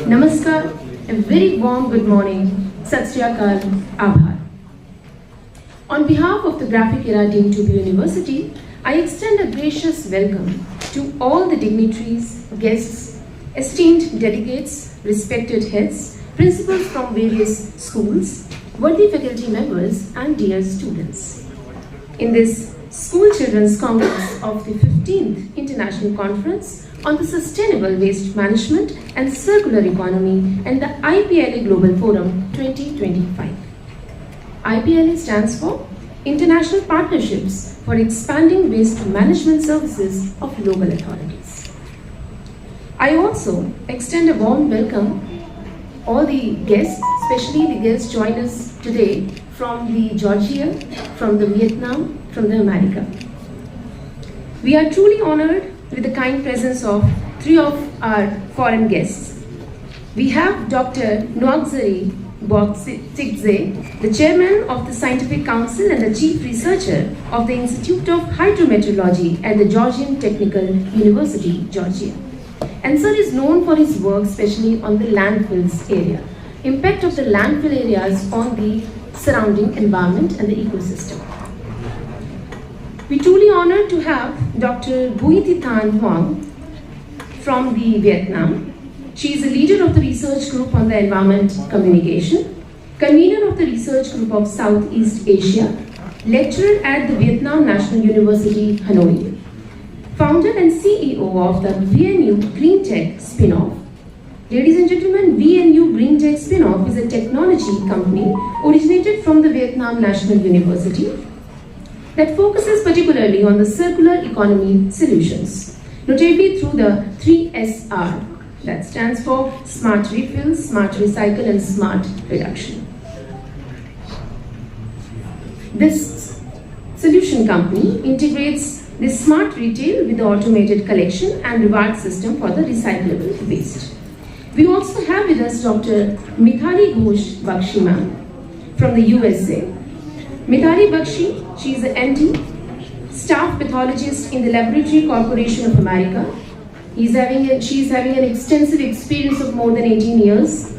Namaskar, a very warm good morning, Sat Sri Akal, Aabhar. On behalf of the Graphic Era Deemed to be University, I extend a gracious welcome to all the dignitaries, guests, esteemed delegates, respected heads, principals from various schools, worthy faculty members, and dear students. In this School Children's Congress of the 15th International Conference on the Sustainable Waste Management and Circular Economy and the IPLA Global Forum 2025. IPLA stands for International Partnerships for Expanding Waste Management Services of Local Authorities. I also extend a warm welcome all the guests, especially the guests joined us today from the Georgia, from the Vietnam, from the America. We are truly honored with the kind presence of three of our foreign guests. We have Dr. Nwagzari Boktigze, the chairman of the Scientific Council and the chief researcher of the Institute of Hydrometeorology at the Georgian Technical University, Georgia. And sir is known for his work, especially on the landfills area, impact of the landfill areas on the surrounding environment and the ecosystem. We truly honored to have Dr. Bui Thi Thanh Huang from the Vietnam. She is a leader of the research group on the environment communication, convener of the research group of Southeast Asia, lecturer at the Vietnam National University, Hanoi, founder and CEO of the VNU Green Tech spin-off. Ladies and gentlemen, VNU Green Tech spin-off is a technology company originated from the Vietnam National University that focuses particularly on the circular economy solutions, notably through the 3SR, that stands for Smart Refill, Smart Recycle, and Smart Reduction. This solution company integrates the smart retail with the automated collection and reward system for the recyclable waste. We also have with us Dr. Mithali Ghosh Bakshi ma'am from the USA. Mithali Bakshi, she is an MD, staff pathologist in the Laboratory Corporation of America. She is having an extensive experience of more than 18 years.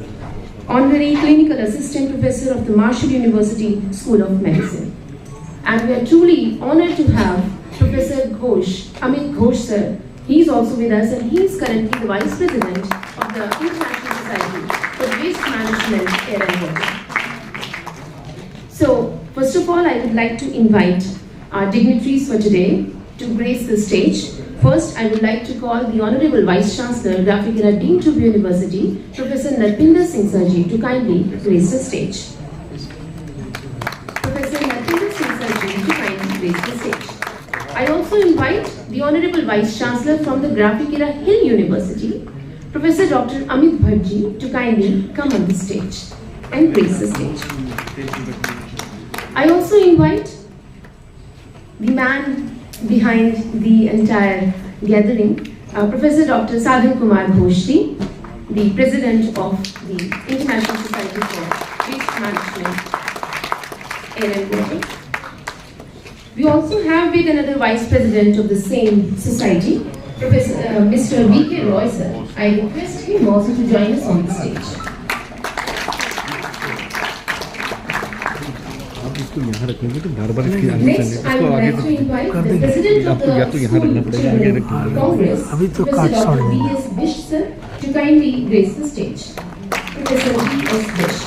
Honorary Clinical Assistant Professor of the Marshall University School of Medicine. And we are truly honored to have Professor Ghosh, Amit Ghosh sir. He is also with us and he is currently the Vice President of the International Society for Waste Management, Air and Water. So, first of all, I would like to invite our dignitaries for today to grace the stage. First, I would like to call the Honorable Vice Chancellor, Graphic Era Deemed to be University, Professor Narpinder Singh Sarji, to kindly grace the stage. Professor Narpinder Singh Sarji to kindly grace the stage. I also invite the Honorable Vice Chancellor from the Graphic Era Hill University, Professor Dr. Amit Bhattji, to kindly come on the stage and grace the stage. I also invite the man behind the entire gathering, Professor Dr. Sadhan Kumar Ghoshti, the President of the International Society for Waste Management, Air and Water. We also have with another Vice President of the same society, Professor Mr. V.K. Roy sir. I request him also to join us on the stage. Next, I would like to invite the President of the School Children's Congress, Professor Dr. V.S. Bish sir, to kindly grace the stage. Professor V.S. Bish.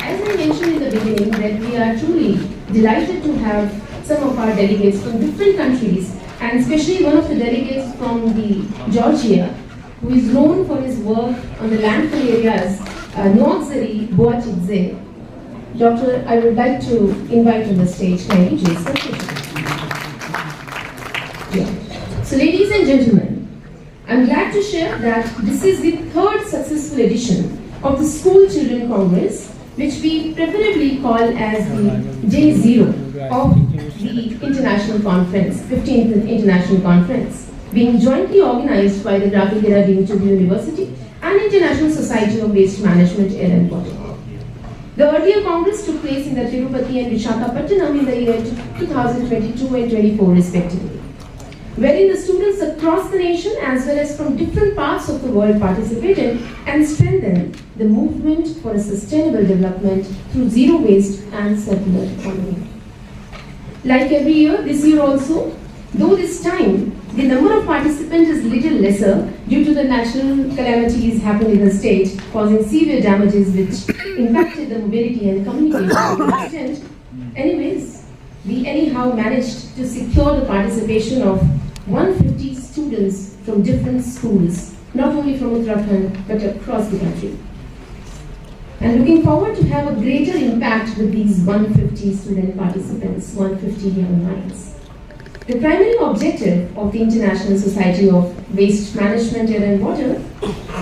As I mentioned in the beginning that we are truly delighted to have some of our delegates from different countries, and especially one of the delegates from the Georgia, who is known for his work on the landfill areas, Nwagzari Boktigze. Doctor, I would like to invite on the stage kindly Jason. So ladies and gentlemen, I'm glad to share that this is the third successful edition of the School Children Congress, which we preferably call as the Day Zero of the International Conference, 15th International Conference, being jointly organized by the Graphic Era Deemed to be University and International Society of Waste Management, Air and Water. The earlier Congress took place in the Tirupati and Visakhapatnam in the year 2022 and 24 respectively. wherein the students across the nation as well as from different parts of the world participated and strengthened the movement for a sustainable development through zero waste and circular economy. Like every year, this year also, though this time the number of participants is little lesser due to the natural calamities happened in the state, causing severe damages which impacted the mobility and communication to an extent. Anyways, we anyhow managed to secure the participation of 150 students from different schools, not only from Uttarakhand but across the country. And looking forward to have a greater impact with these 150 student participants, 150 young minds. The primary objective of the International Society of Waste Management, Air and Water,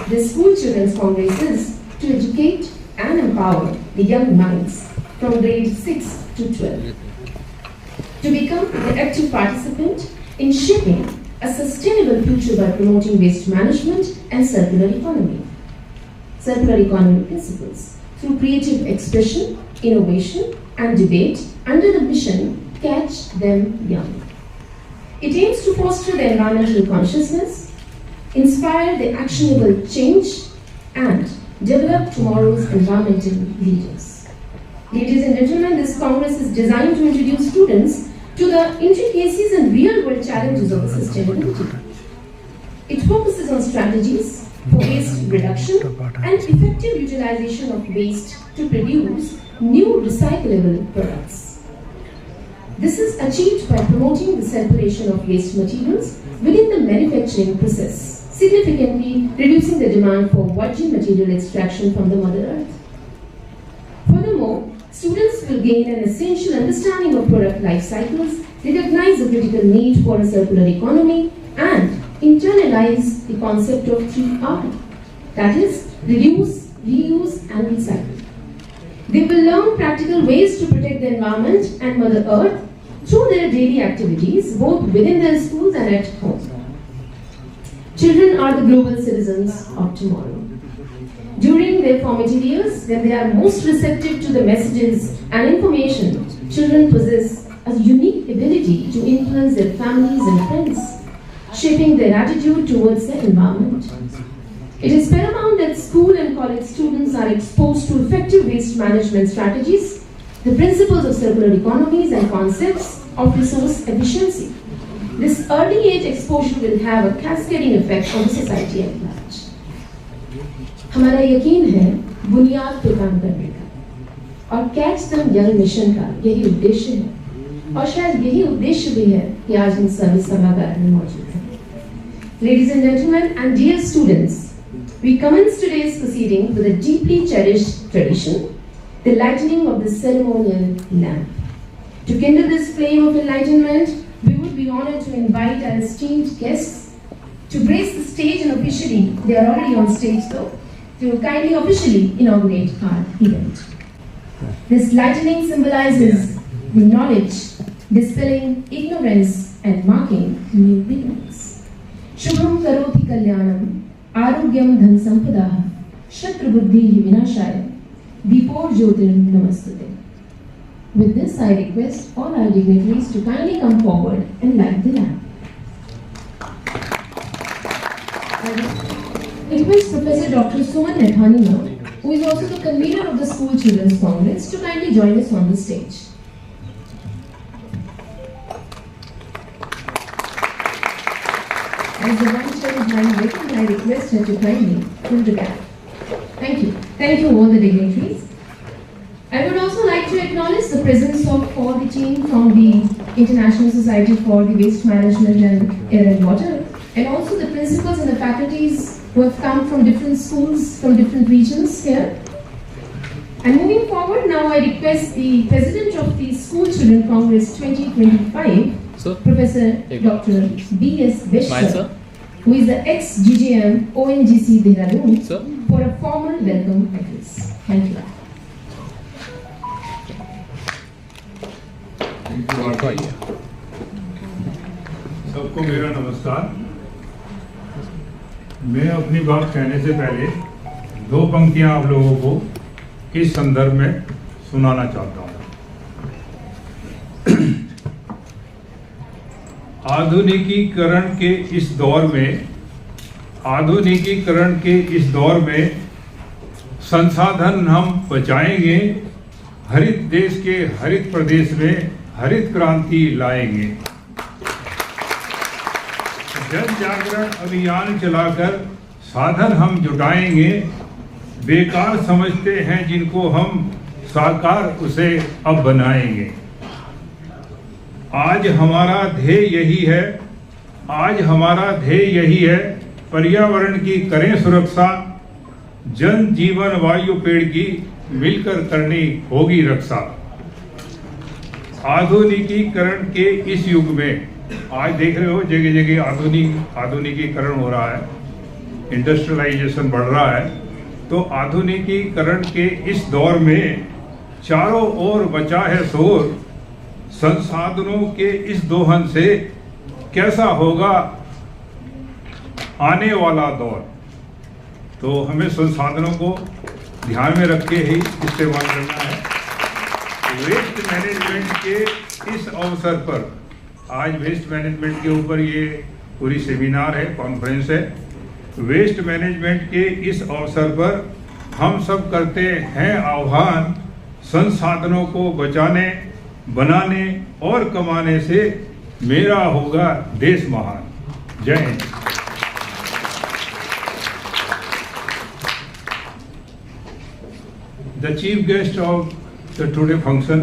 the School Children's Congress, is to educate and empower the young minds from grade 6 to 12 to become the active participant in shaping a sustainable future by promoting waste management and circular economy principles through creative expression, innovation and debate under the mission Catch Them Young. It aims to foster the environmental consciousness, inspire the actionable change, and develop tomorrow's environmental leaders. Ladies and gentlemen, this Congress is designed to introduce students to the intricacies and real-world challenges of sustainability. It focuses on strategies for waste reduction and effective utilization of waste to produce new recyclable products. This is achieved by promoting the separation of waste materials within the manufacturing process, significantly reducing the demand for virgin material extraction from the Mother Earth. Furthermore, students will gain an essential understanding of product life cycles, recognize the critical need for a circular economy, and internalize the concept of 3R, that is, reduce, reuse, and recycle. They will learn practical ways to protect the environment and Mother Earth through their daily activities, both within their schools and at home. Children are the global citizens of tomorrow. During their formative years, when they are most receptive to the messages and information, children possess a unique ability to influence their families and friends, shaping their attitude towards the environment. It is paramount that school and college students are exposed to effective waste management strategies, the principles of circular economies and concepts of resource efficiency. This early age exposure will have a cascading effect on the society at large. हमारा यकीन है बुनियाद पे काम करने का और catch them young mission का यही उद्देश्य है और शायद यही उद्देश्य भी है कि आज इन सभी सभागार में मौजूद हैं. Ladies and gentlemen and dear students, we commence today's proceeding with a deeply cherished tradition, the lighting of the ceremonial lamp. To kindle this flame of enlightenment, we would be honored to invite our esteemed guests to grace the stage and officially, they are already on stage though, to kindly officially inaugurate our event. This lightning symbolizes the knowledge, dispelling ignorance and marking new beginnings. Shubham karoti kalyanam, arogyam dhan sampadaha, shatru buddhi vinashaya, Deepor Jyotir Namastute. With this, I request all our dignitaries to kindly come forward and light the lamp. I request Professor Dr. Suman Nathani, who is also the convener of the School Children's Congress, to kindly join us on the stage. As the one chair is lying vacant, I request her to kindly fill the gap. Thank you. Thank you all the dignitaries. I would also like to acknowledge the presence of all the team from the International Society for the Waste Management and Air and Water, and also the principals and the faculties who have come from different schools, from different regions here. And moving forward, now I request the President of the School Children Congress 2025, Sir? Professor Dr. B.S. Vishwa, who is the ex-GJM ONGC Dehradun, Sir? For a formal welcome address. Thank you. सबको मेरा नमस्कार. मैं अपनी बात कहने से पहले दो पंक्तियां आप लोगों को किस संदर्भ में सुनाना चाहता हूं. आधुनिकीकरण के इस दौर में संसाधन हम बचाएंगे, हरित देश के हरित प्रदेश में हरित क्रांति लाएंगे। जन जागरण अभियान चलाकर साधन हम जुटाएंगे, बेकार समझते हैं जिनको हम साकार उसे अब बनाएंगे। आज हमारा ध्येय यही है, पर्यावरण की करें सुरक्षा, जन जीवन वायु पेड़ की मिलकर करनी होगी रक्षा। आधुनिकीकरण के इस युग में आज देख रहे हो जगह जगह आधुनिकीकरण हो रहा है, इंडस्ट्रियलाइजेशन बढ़ रहा है। तो आधुनिकीकरण के इस दौर में चारों ओर बचा है शोर, संसाधनों के इस दोहन से कैसा होगा आने वाला दौर। तो हमें संसाधनों को ध्यान में रख के ही इस्तेमाल करना है। वेस्ट मैनेजमेंट के इस अवसर पर, आज वेस्ट मैनेजमेंट के ऊपर ये पूरी सेमिनार है, कॉन्फ्रेंस है। वेस्ट मैनेजमेंट के इस अवसर पर हम सब करते हैं आह्वान, संसाधनों को बचाने, बनाने और कमाने से मेरा होगा देश महान। जय Hind. The chief guest of the today function,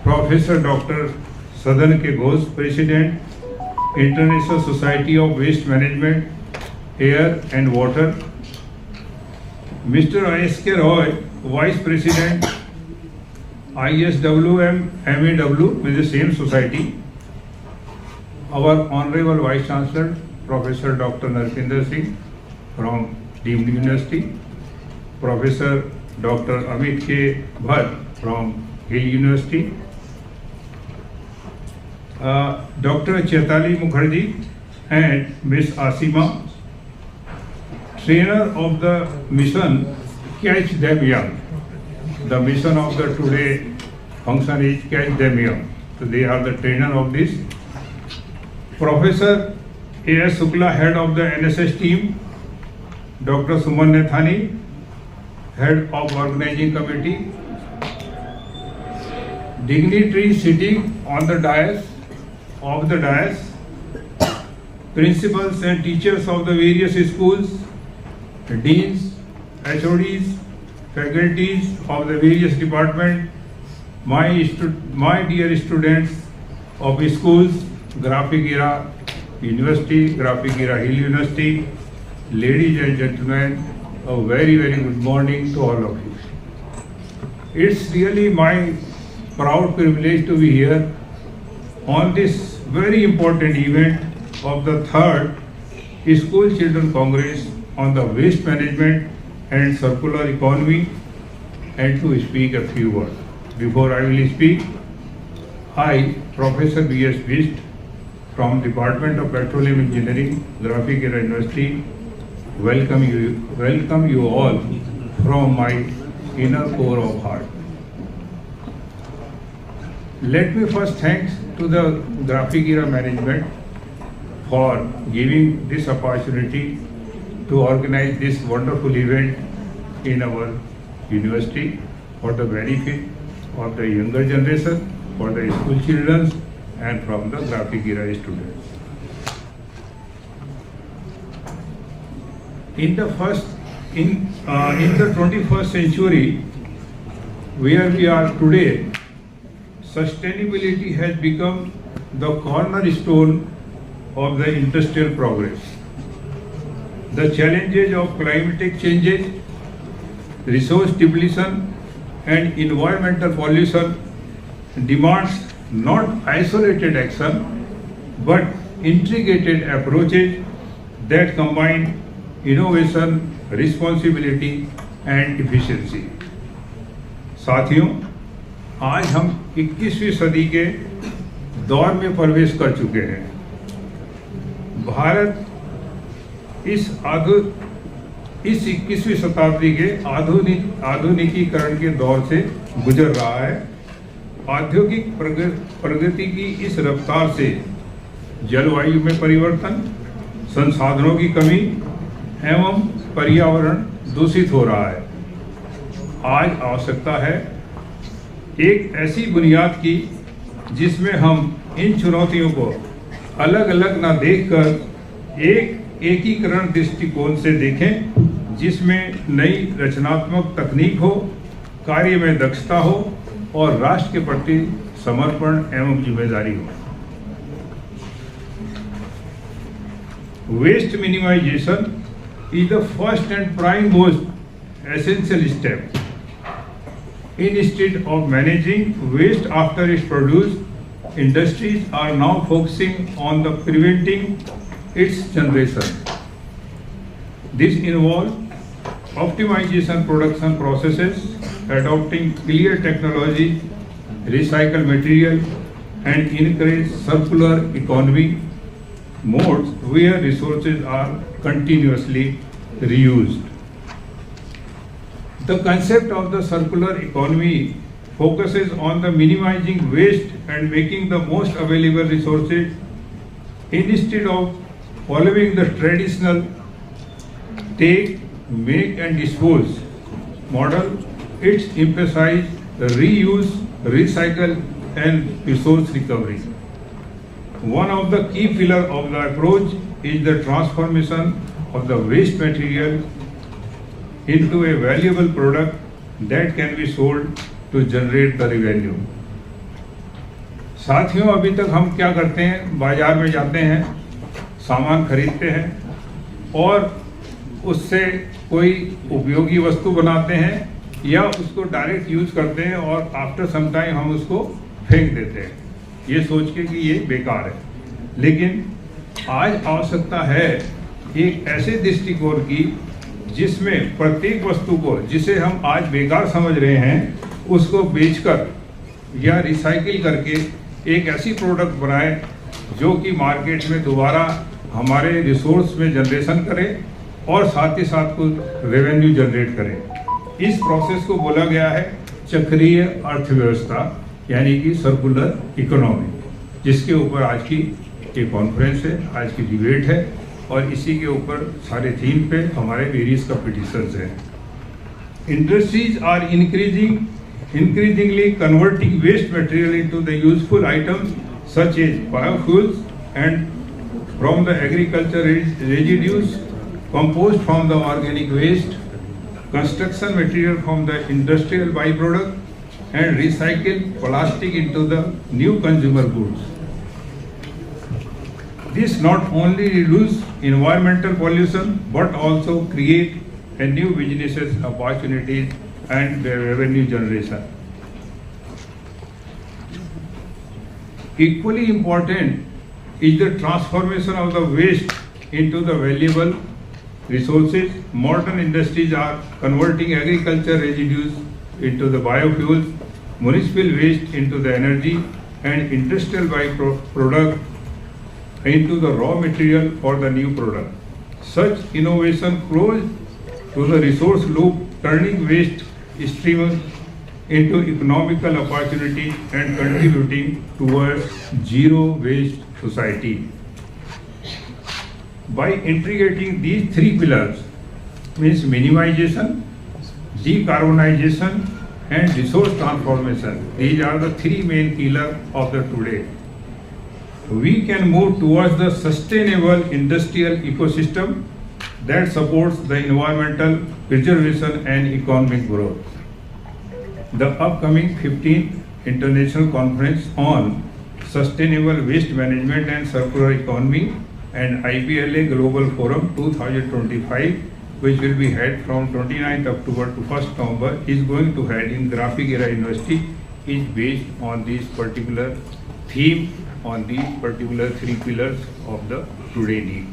Professor Dr. Sadhan के Ghosh, President, International Society of Waste Management, Air and Water, Mr. I.S.K. Roy, Vice President, ISWMAW with the same society, our Honorable Vice Chancellor, Professor Dr. Narpinder Singh from Deemed University, Professor Dr. Amit K. Bhatt from Hill University, Dr. Chaitali Mukherjee and Ms. Asima, trainer of the mission Catch Them Young. The mission of the today function is Catch Them Young. So they are the trainer of this. Professor A.S. Shukla, head of the NSS team, Dr. Suman Nathani, head of organizing committee, dignitaries sitting on the dais, principals and teachers of the various schools, deans, HODs, faculties of the various departments, my dear students of schools, Graphic Era University, Graphic Era Hill University, ladies and gentlemen, a very, very good morning to all of you. It's really my proud privilege to be here on this very important event of the 3rd School Children Congress on the Waste Management and Circular Economy, and to speak a few words. Before I will speak, I, Professor B.S. Bist from Department of Petroleum Engineering, Graphic Era University, welcome you all from my inner core of heart. Let me first thank to the Graphic Era management for giving this opportunity to organize this wonderful event in our university for the benefit of the younger generation, for the school children and from the Graphic Era students. In the 21st century, where we are today, sustainability has become the cornerstone of the industrial progress. The challenges of climatic changes, resource depletion, and environmental pollution demands not isolated action, but integrated approaches that combine innovation, responsibility and efficiency. साथियों, आज हम 21वीं सदी के दौर में प्रवेश कर चुके हैं। भारत इस 21वीं शताब्दी के आधुनिकीकरण के दौर से गुजर रहा है। औद्योगिक प्रगति की इस रफ्तार से जलवायु में परिवर्तन, संसाधनों की कमी एवं पर्यावरण दूषित हो रहा है। आज आवश्यकता है एक ऐसी बुनियाद की जिसमें हम इन चुनौतियों को अलग अलग न देखकर एक एकीकरण दृष्टिकोण से देखें, जिसमें नई रचनात्मक तकनीक हो, कार्य में दक्षता हो और राष्ट्र के प्रति समर्पण एवं जिम्मेदारी हो। Waste minimization is the first and prime most essential step. Instead of managing waste after it's produced, industries are now focusing on the preventing its generation. This involves optimization production processes, adopting clear technology, recycle material, and encourage circular economy modes where resources are continuously reused. The concept of the circular economy focuses on the minimizing waste and making the most available resources instead of following the traditional take, make and dispose model. It emphasizes reuse, recycle and resource recovery. One of the key pillars of the approach is the transformation of the waste material into a valuable product that can be sold to generate the revenue. साथियों, अभी तक हम क्या करते हैं, बाजार में जाते हैं, सामान खरीदते हैं और उससे कोई उपयोगी वस्तु बनाते हैं या उसको डायरेक्ट यूज करते हैं और आफ्टर सम टाइम हम उसको फेंक देते हैं, ये सोच के कि ये बेकार है। लेकिन आज आवश्यकता है एक ऐसे दृष्टिकोण की जिसमें प्रत्येक वस्तु को, जिसे हम आज बेकार समझ रहे हैं, उसको बेचकर या रिसाइकिल करके एक ऐसी प्रोडक्ट बनाए जो कि मार्केट में दोबारा हमारे रिसोर्स में जनरेशन करे और साथ ही साथ कुछ रेवेन्यू जनरेट करे। इस प्रोसेस को बोला गया है चक्रीय अर्थव्यवस्था, यानी कि सर्कुलर इकोनॉमी, जिसके ऊपर आज की ये कॉन्फ्रेंस है, आज की डिबेट है और इसी के ऊपर सारे थीम पे हमारे वेरियस कॉम्पिटिशन्स हैं। Industries are increasingly converting waste material into the useful items such as biofuels and from the agriculture residues, compost from the organic waste, construction material from the industrial byproduct, and recycle plastic into the new consumer goods. This not only reduces environmental pollution but also create a new businesses opportunities and revenue generation. Equally important is the transformation of the waste into the valuable resources. Modern industries are converting agriculture residues into the biofuels, municipal waste into the energy, and industrial byproduct into the raw material for the new product. Such innovation close to the resource loop, turning waste streams into economical opportunity and contributing towards zero waste society. By integrating these three pillars, means minimization, decarbonization and resource transformation, these are the three main pillars of the today. We can move towards the sustainable industrial ecosystem that supports the environmental preservation and economic growth. The upcoming 15th International Conference on Sustainable Waste Management and Circular Economy and IPLA Global Forum 2025, which will be held from 29th October to 1st November, is going to head in Graphic Era University, is based on this particular theme, on these particular three pillars of the today need.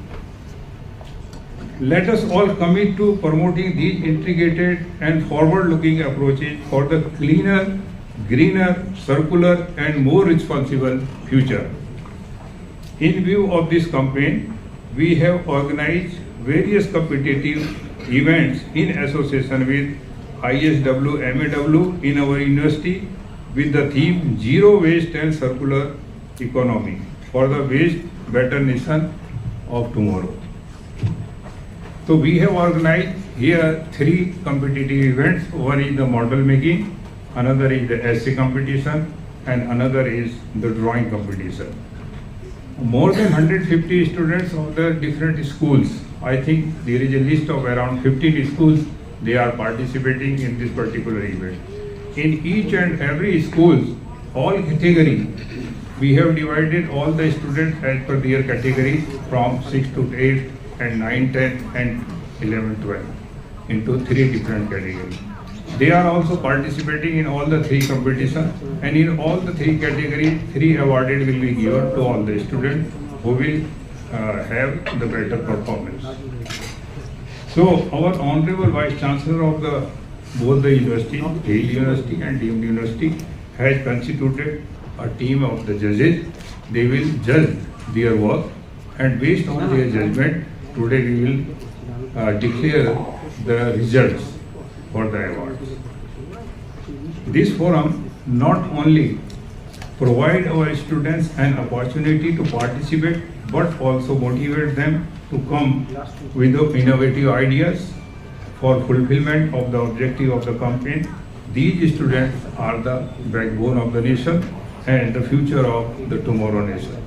Let us all commit to promoting these integrated and forward-looking approaches for the cleaner, greener, circular and more responsible future. In view of this campaign, we have organized various competitive events in association with ISWMAW in our university. with the theme Zero Waste and Circular Economy for the Waste Better Nation of Tomorrow. So we have organized here 3 competitive events. One is the model making, another is the essay competition, and another is the drawing competition. More than 150 students of the different schools, I think there is a list of around 15 schools, they are participating in this particular event. In each and every school, all category, we have divided all the students as per their category from 6 to 8 and 9, 10 and 11, 12 into 3 different categories. They are also participating in all the 3 competitions, and in all the 3 categories, 3 awarded will be given to all the students who will have the better performance. So our Honorable Vice Chancellor of both the university, Yale University and deemed university, has constituted a team of the judges. They will judge their work, and based on their judgment, today we will declare the results for the awards. This forum not only provide our students an opportunity to participate, but also motivate them to come with innovative ideas for fulfillment of the objective of the campaign. These students are the backbone of the nation and the future of the tomorrow nation.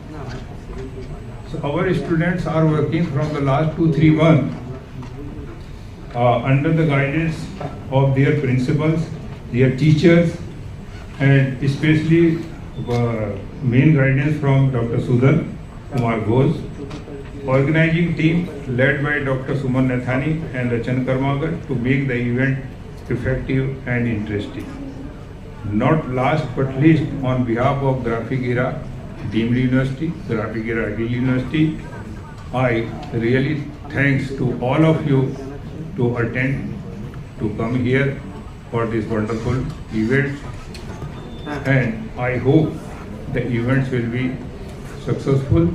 So our students are working from the last 2-3 months under the guidance of their principals, their teachers, and especially main guidance from Dr. Sadhan Kumar Ghosh. Organizing team led by Dr. Suman Nathani and Rachan Karmakar to make the event effective and interesting. Not last but least, on behalf of Graphic Era Deemed University, Graphic Era Yale University, I really thanks to all of you to attend, to come here for this wonderful event, and I hope the events will be successful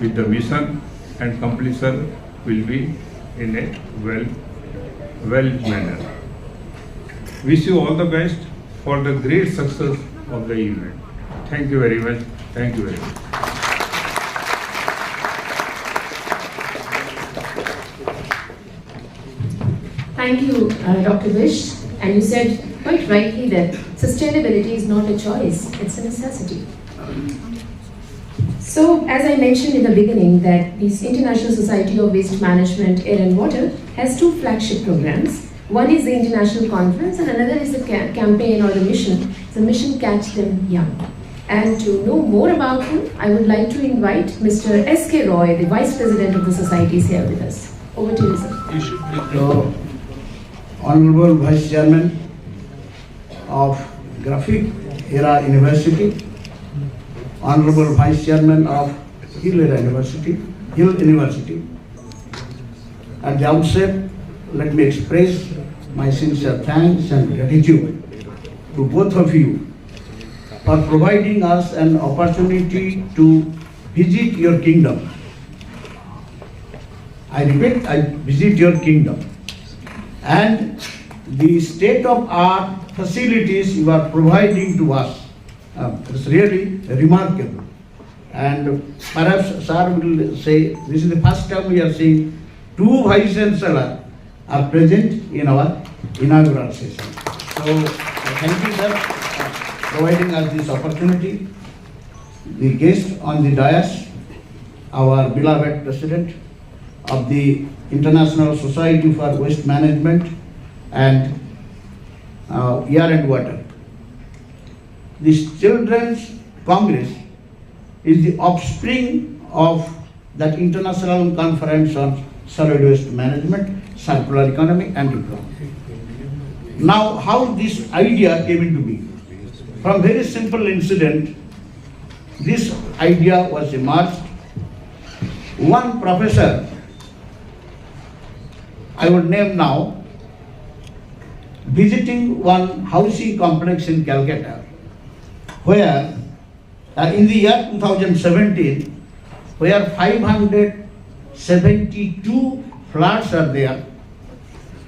with the mission, and completion will be in a well manner. Wish you all the best for the great success of the event. Thank you very much. Thank you very much. Thank you, Dr. Vish. And you said quite rightly that sustainability is not a choice, it's a necessity. So, as I mentioned in the beginning, that this International Society of Waste Management, Air and Water has 2 flagship programs. One is the International Conference and another is the campaign or the mission Catch Them Young. And to know more about him, I would like to invite Mr. S.K. Roy, the Vice President of the Society, is here with us. Over to you, sir. Honorable Vice Chairman of Graphic Era University, Honorable Vice Chairman of Hill University. At the outset, let me express my sincere thanks and gratitude to both of you for providing us an opportunity to visit your kingdom. I repeat, I visit your kingdom. And the state-of-art facilities you are providing to us is really remarkable. And perhaps Sir will say, this is the first time we are seeing 2 Vice Chancellors are present in our inaugural session. So, thank you, sir, for providing us this opportunity. The guest on the dais, our beloved President of the International Society for Waste Management and Air and Water. This Children's Congress is the offspring of that International Conference on Solid Waste Management, Circular Economy and Economy. Now, how this idea came into being? From very simple incident, this idea was emerged. One professor, I would name now, visiting one housing complex in Calcutta, where in the year 2017, where 572 flats are there.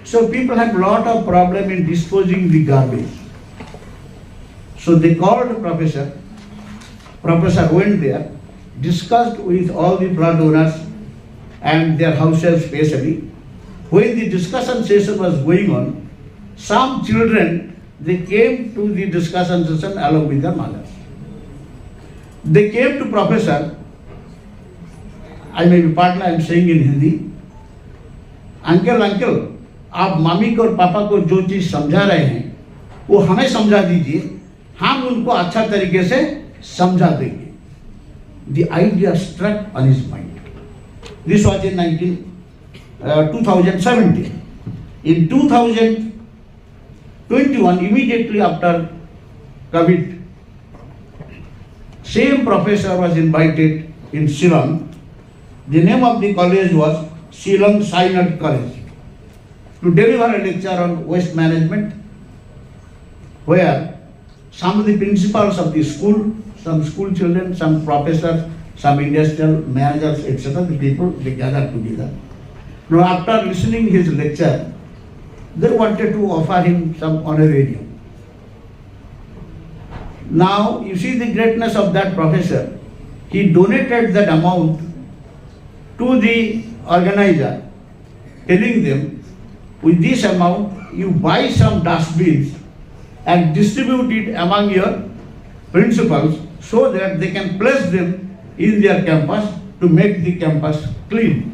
So people have a lot of problem in disposing the garbage. So they called the professor. Professor went there, discussed with all the plot owners and their households especially. When the discussion session was going on, some children, they came to the discussion session along with their mothers. They came to professor. I may be partly I am saying in Hindi. Uncle आप mummy को और पापा को जो चीज समझा रहे हैं वो हमें समझा दीजिए, हम उनको अच्छा तरीके से समझा देंगे. The idea struck on his mind. This was in 2017. In 2021, immediately after COVID, same professor was invited in Shillong. The name of the college was Shillong Synod College, to deliver a lecture on waste management, where some of the principals of the school, some school children, some professors, some industrial managers, etc., the people, they gathered together. Now, after listening his lecture, they wanted to offer him some honorarium. Now, you see the greatness of that professor. He donated that amount to the organizer, telling them, with this amount, you buy some dustbins and distribute it among your principals so that they can place them in their campus to make the campus clean.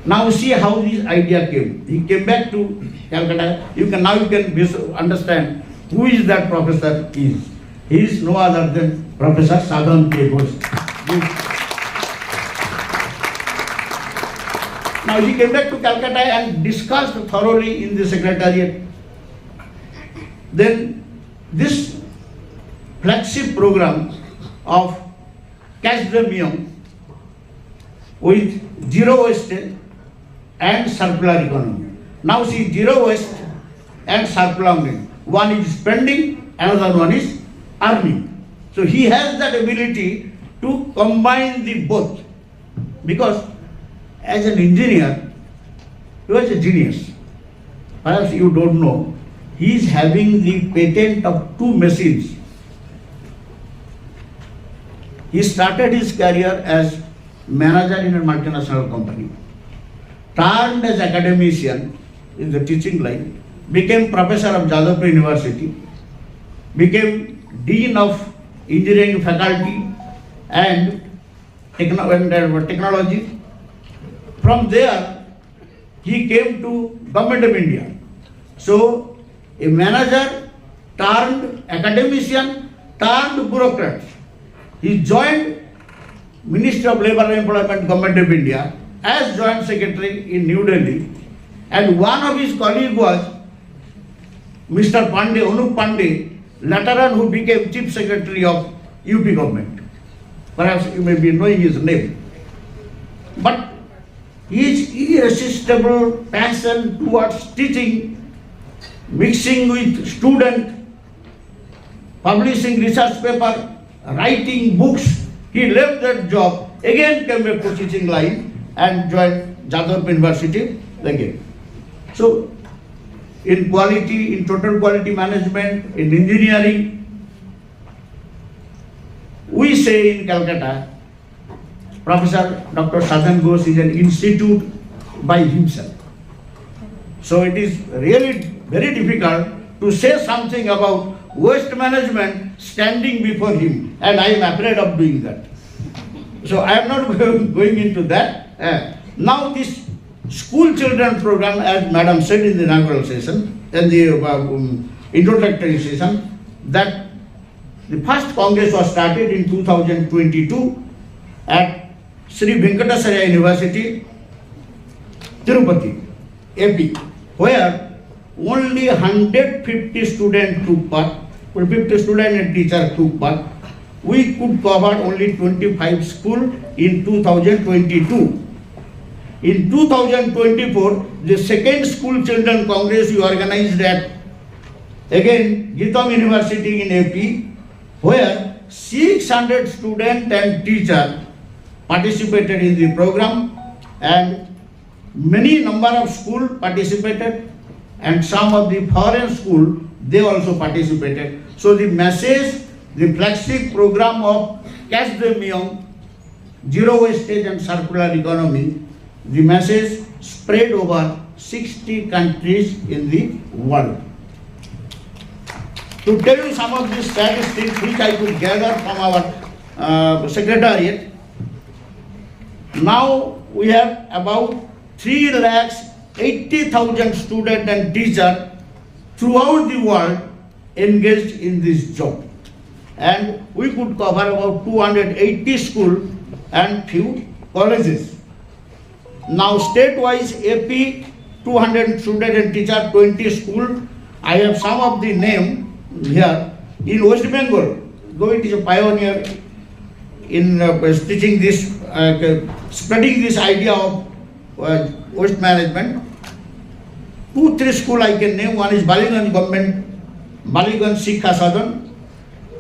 Now see how this idea came. He came back to Calcutta. You can understand who is that professor is. He is no other than Prof.Sadhan. Now he came back to Calcutta and discussed thoroughly in the secretariat. Then this flagship program of ISWMAW with zero waste and circular economy. Now see, zero waste and circular economy. One is spending, another one is earning. So he has that ability to combine the both, because as an engineer, he was a genius. Perhaps you don't know, he is having the patent of 2 machines. He started his career as manager in a multinational company, turned as academician in the teaching line, became professor of Jadavpur University, became dean of engineering faculty and technology. From there, he came to Government of India. So, a manager turned academician turned bureaucrat. He joined Ministry of Labour and Employment, Government of India, as Joint Secretary in New Delhi, and one of his colleagues was Mr. Pandey, Anup Pandey, later on who became Chief Secretary of UP government. Perhaps you may be knowing his name. But his irresistible passion towards teaching, mixing with student, publishing research paper, writing books, he left that job, again came back to teaching line and joined Jadavpur University again. So, in quality, in total quality management, in engineering, we say in Calcutta, Professor Dr. Sadhan Ghosh is an institute by himself. So it is really very difficult to say something about waste management standing before him, and I am afraid of doing that. So I am not going into that. Now this school children program, as Madam said in the inaugural session, in the introductory session, that the first Congress was started in 2022 at Sri Venkateswaraya University, Tirupati, AP, where only 150 students took part, 50 students and teachers took part. We could cover only 25 schools in 2022. In 2024, the second School Children Congress we organized at, again, Gitam University in AP, where 600 students and teachers participated in the program, and many number of schools participated, and some of the foreign schools they also participated. So the message, the flagship program of Catch the Myong, Zero Wastage and Circular Economy, the message spread over 60 countries in the world. To tell you some of these statistics which I could gather from our secretariat, now we have about 3,80,000 students and teachers throughout the world engaged in this job. And we could cover about 280 schools and few colleges. Now state-wise AP 200 students and teachers, 20 schools. I have some of the name here. In West Bengal, though it is a pioneer in teaching this, spreading this idea of waste management, 2-3 schools I can name. One is Baliganj Government, Baliganj Prof.Sadhan.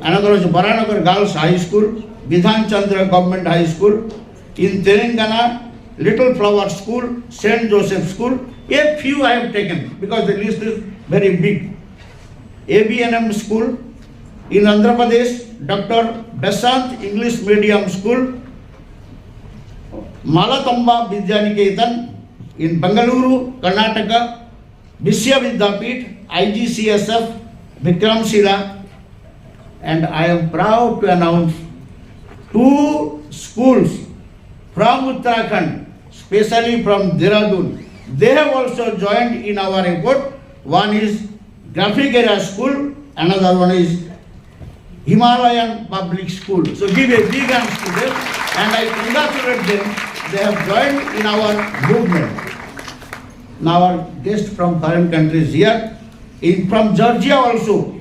Another is Baranagar Girls High School, Bidhan Chandra Government High School. In Telangana, Little Flower School, St. Joseph School. A few I have taken because the list is very big. ABNM School. In Andhra Pradesh, Dr. Besant English Medium School. Malatamba Vidyaniketan. In Bengaluru, Karnataka, Visya Vidyapith, IGCSF, Vikramshila. And I am proud to announce 2 schools from Uttarakhand, especially from Dehradun. They have also joined in our effort. One is Graphic Area School, another one is Himalayan Public School. So give a big hand to them and I congratulate them. They have joined in our movement. Now our guests from foreign countries here, from Georgia also,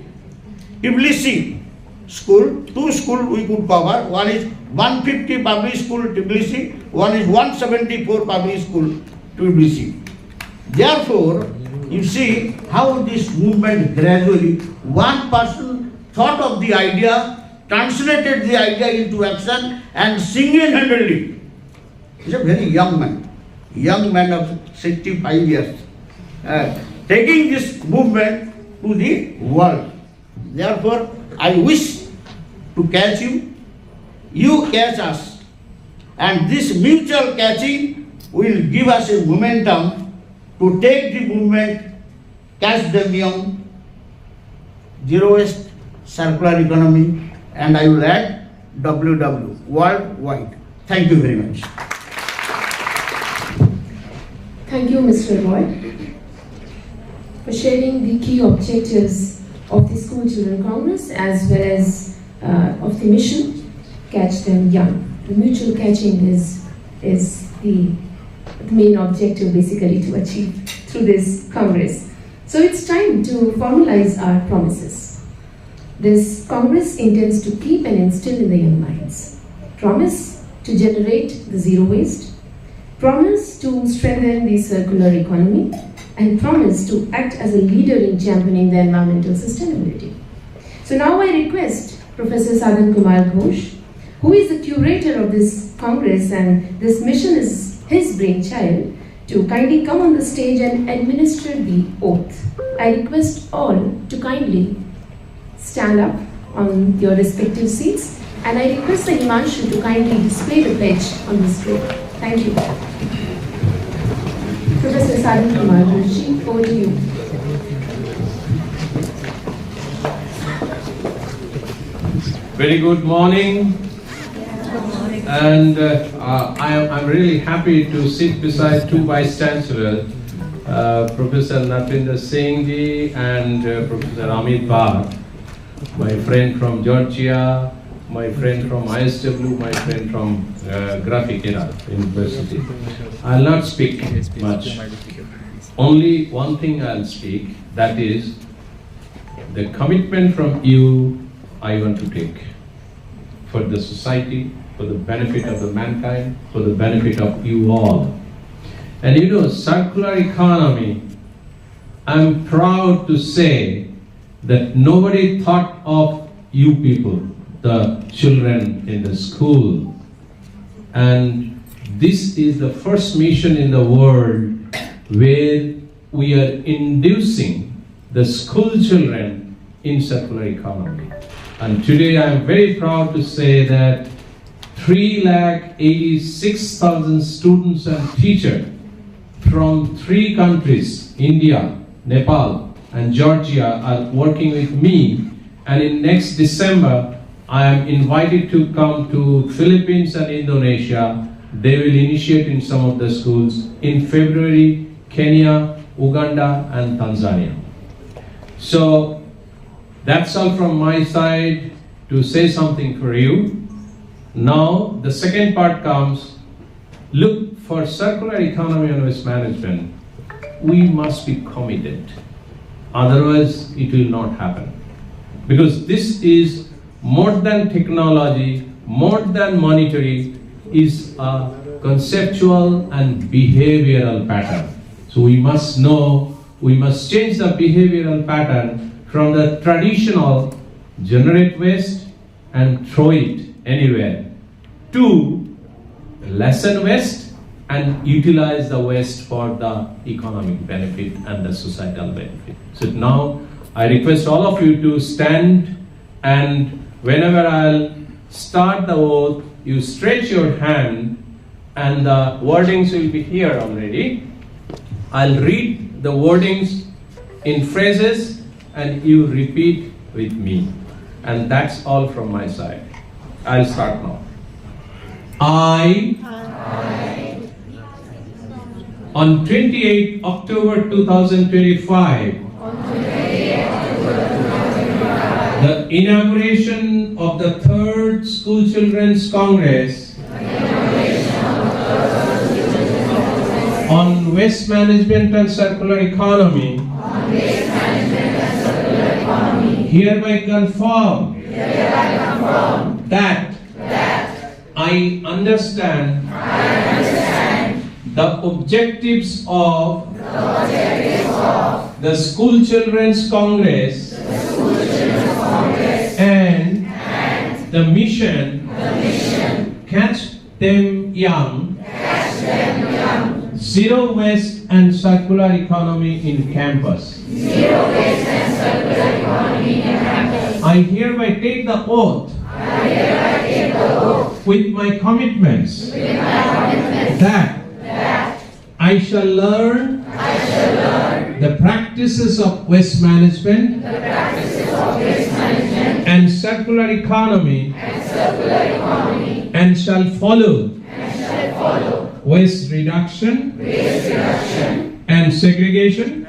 Tbilisi School, 2 schools we could cover. One is 150 public school Tbilisi, one is 174 public school Tbilisi. Therefore, you see how this movement gradually, one person thought of the idea, translated the idea into action and single-handedly. He's a very young man of 65 years, taking this movement to the world. Therefore, I wish to catch you, you catch us, and this mutual catching will give us a momentum to take the movement, Catch the Myong, Zero Waste, Circular Economy, and I will add WW, worldwide. Thank you very much. Thank you, Mr. Roy, for sharing the key objectives of the School Children Congress as well as of the mission, Catch Them Young. The mutual catching is the main objective basically to achieve through this Congress. So it's time to formalize our promises. This Congress intends to keep and instill in the young minds. Promise to generate the zero waste, promise to strengthen the circular economy, and promise to act as a leader in championing the environmental sustainability. So now I request Professor Sadhan Kumar Ghosh, who is the curator of this Congress and this mission is his brainchild, to kindly come on the stage and administer the oath. I request all to kindly stand up on your respective seats and I request the Himanshu to kindly display the pledge on the screen. Thank you. Professor Sadhan Kumar Ghosh, over to you. Very good morning. And I'm really happy to sit beside 2 Vice Chancellors, Professor Natwinder Singh ji and Professor Amit Bhatt, my friend from Georgia, my friend from ISWMAW, my friend from Graphic Era University. I'll not speak much. Only one thing I'll speak, that is the commitment from you I want to take for the society, for the benefit of the mankind, for the benefit of you all. And you know, circular economy, I'm proud to say that nobody thought of you people, the children in the school. And this is the first mission in the world where we are inducing the school children in circular economy. And today I am very proud to say that 386,000 students and teachers from 3 countries, India, Nepal, and Georgia, are working with me. And in next December, I am invited to come to Philippines and Indonesia. They will initiate in some of the schools. In February, Kenya, Uganda, and Tanzania. So that's all from my side to say something for you. Now the second part comes. Look, for circular economy and waste management, we must be committed. Otherwise, it will not happen. Because this is more than technology, more than monetary, is a conceptual and behavioral pattern. So we must know, we must change the behavioral pattern from the traditional generate waste and throw it anywhere to lessen waste and utilize the waste for the economic benefit and the societal benefit. So now I request all of you to stand, and whenever I'll start the oath, you stretch your hand and the wordings will be here already. I'll read the wordings in phrases and you repeat with me. And that's all from my side. I'll start now. I on 28 October 2025, the inauguration of the 3rd School Children's Congress on waste management and circular economy, hereby confirm that I understand the objectives of the School Children's Congress and the mission Catch Them Young, Zero Waste and Circular Economy in Campus. I hereby take the oath with my commitments that I shall learn the practices of waste management and circular economy and shall follow waste reduction and segregation,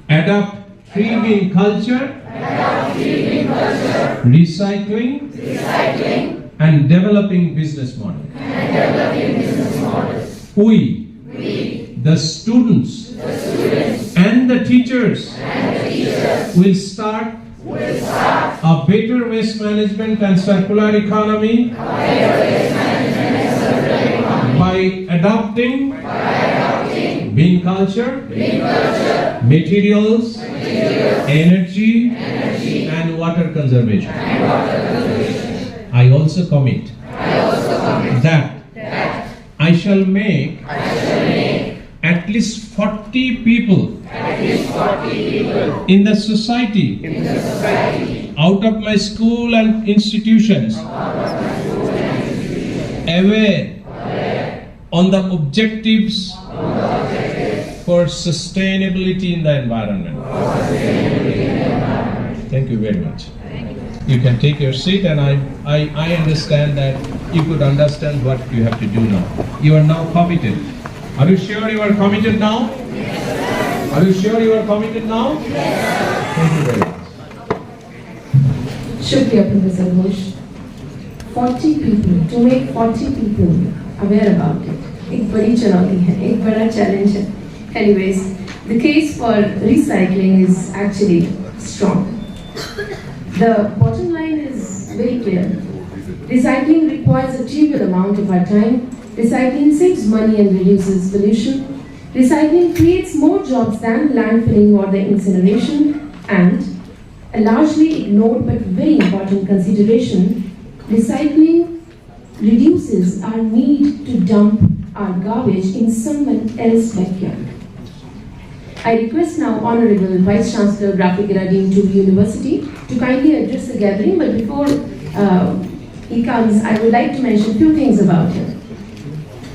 adopt free-bin culture, recycling, and developing business models. We, the students, and the teachers, will start a better waste management and circular economy by adopting bin culture, materials, energy, and water conservation. I also commit that I shall make at least 40 people in the society out of my school and institutions aware on the objectives for sustainability in the environment. Thank you very much. You can take your seat, and I understand that you could understand what you have to do now. You are now committed. Are you sure you are committed now? Yes. Are you sure you are committed now? Yes. Thank you very much. Shukriya, Professor Ghosh. 40 people, to make 40 people aware about it, एक बड़ी चुनौती है, एक बड़ा challenge है. Anyways, the case for recycling is actually strong. The bottom line is very clear. Recycling requires a trivial amount of our time. Recycling saves money and reduces pollution. Recycling creates more jobs than landfilling or the incineration. And a largely ignored but very important consideration, recycling reduces our need to dump our garbage in someone else's backyard. I request now Honorable Vice Chancellor Graphic Era Dean Tubi University to kindly address the gathering, but before he comes, I would like to mention a few things about him.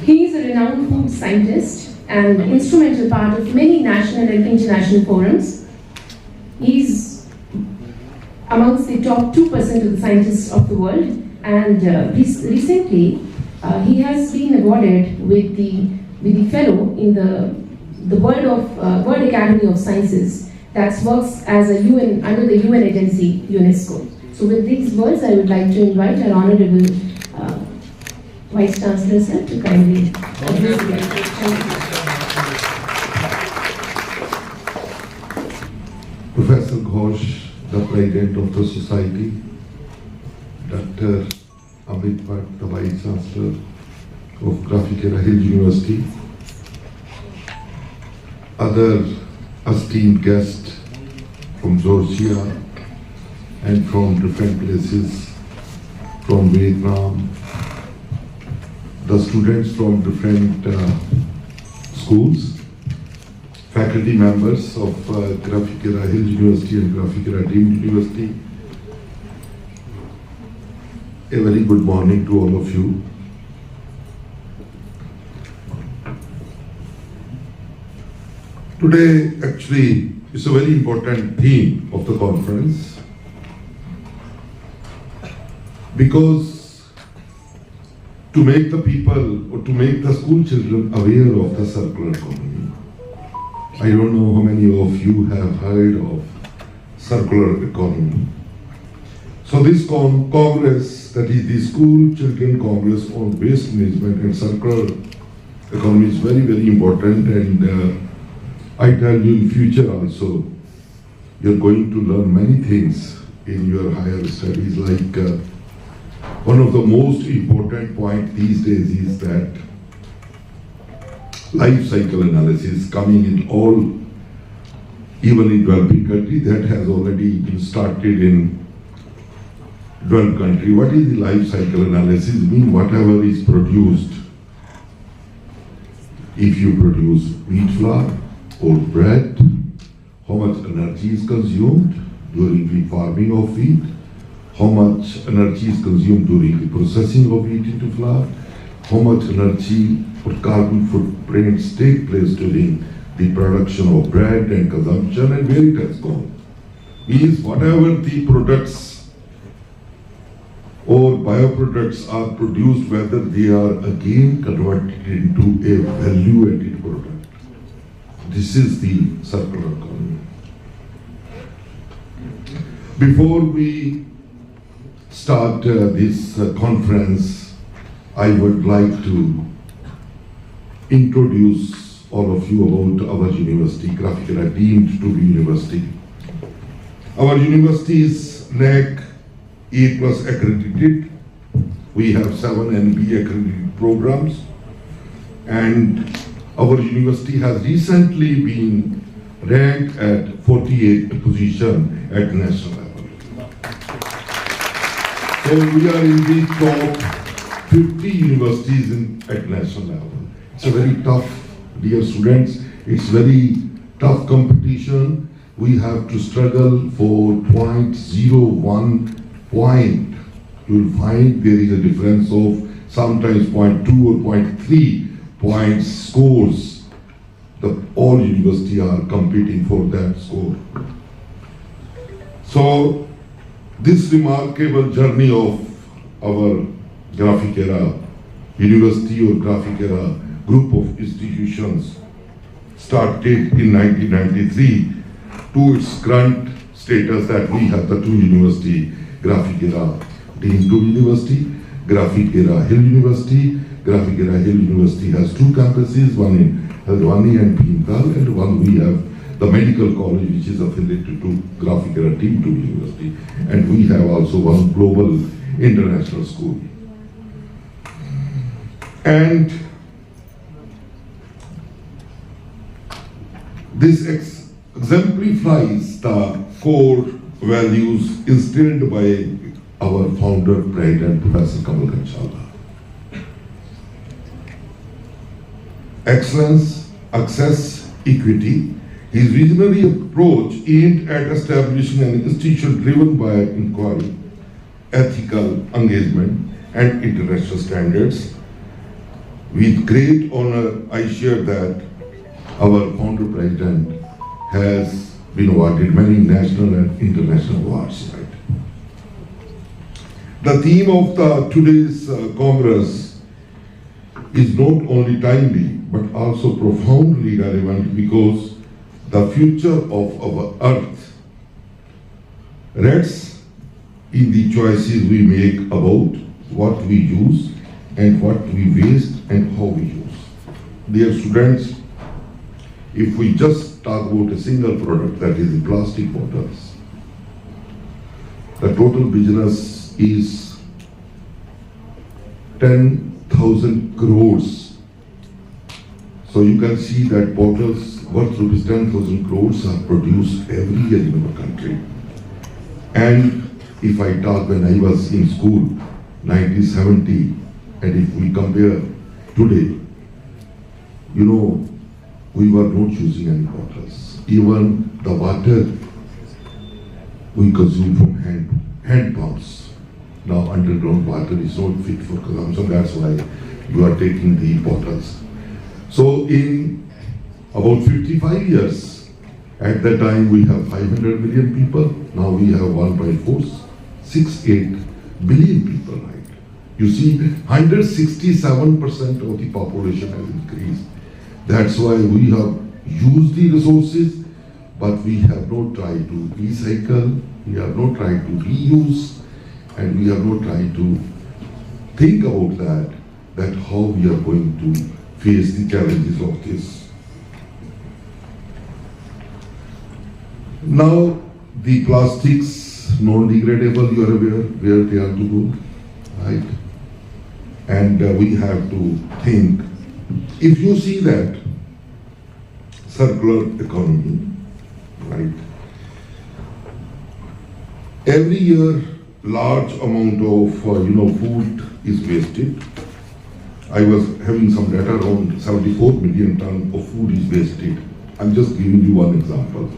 He is a renowned food scientist and instrumental part of many national and international forums. He is amongst the top 2% of the scientists of the world, and recently he has been awarded with the fellow in the World Academy of Sciences that works as a under the UN agency UNESCO. So with these words, I would like to invite our Honorable Vice Chancellor sir to kindly address the gathering. Professor Ghosh, the President of the Society, Dr. Amit Bhatt, the Vice Chancellor of Graphic Era Hill University, other esteemed guests from Georgia and from different places, from Vietnam, the students from different schools, faculty members of Graphic Era Hill University and Graphic Era Deemed University. A very good morning to all of you. Today actually is a very important theme of the conference, because to make the people or to make the school children aware of the circular economy. I don't know how many of you have heard of circular economy. So this Congress, that is the School Children Congress on Waste Management and Circular Economy, is very, very important, and I tell you in future also, you're going to learn many things in your higher studies, like one of the most important point these days is that life cycle analysis coming in all, even in developing country, that has already been started in developed country. What is the life cycle analysis? Mean whatever is produced. If you produce wheat flour or bread, how much energy is consumed during the farming of wheat, how much energy is consumed during the processing of wheat into flour, how much energy or carbon footprints take place during the production of bread and consumption, and where it has gone. Means whatever the products or bioproducts are produced, whether they are again converted into a value-added product. This is the circular economy. Before we start this conference, I would like to introduce all of you about our university, Graphic Era Deemed Tubi University. Our university is NAAC A+ accredited. We have 7 NB accredited programs, and our university has recently been ranked at 48th position at national level. So we are in the top 50 universities at national level. It's a very tough, dear students, it's very tough competition. We have to struggle for 0.01 point. You'll find there is a difference of sometimes 0.2 or 0.3 points scores. All universities are competing for that score. So this remarkable journey of our Graphic Era University or Graphic Era group of institutions started in 1993 to its current status that we have the 2 universities, Graphic Era Deemed Tubi University, Graphic Era Hill University. Graphic Era Hill University has 2 campuses, one in Haldwani and Bhimtal, and one we have the medical college which is affiliated to Graphic Era Deemed Tubi University, and we have also one global international school. And this exemplifies the core values instilled by our founder, President Professor Kamal Kanchala. Excellence, access, equity, His visionary approach aimed at establishing an institution driven by inquiry, ethical engagement, and international standards. With great honor, I share that our founder president has been awarded many national and international awards. Right? The theme of today's Congress is not only timely but also profoundly relevant because the future of our earth rests in the choices we make about what we use and what we waste and how we use. Dear students, if we just talk about a single product, that is the plastic bottles, the total business is 10,000 crores. So you can see that bottles worth rupees 10,000 crores are produced every year in our country. And if I talk when I was in school, 1970, and if we compare today, you know, we were not using any bottles. Even the water we consume from hand pumps. Now underground water is not fit for consumption, that's why you are taking the bottles. So in about 55 years, at that time we have 500 million people, now we have 1.468 billion people, right? You see, 167% of the population has increased. That's why we have used the resources, but we have not tried to recycle, we have not tried to reuse, and we have not tried to think about that how we are going to face the challenges of this. Now, the plastics, non-degradable, you are aware where they are to go, right? And we have to think. If you see that circular economy, right? Every year, large amount of food is wasted. I was having some data around 74 million tons of food is wasted. I'm just giving you one example.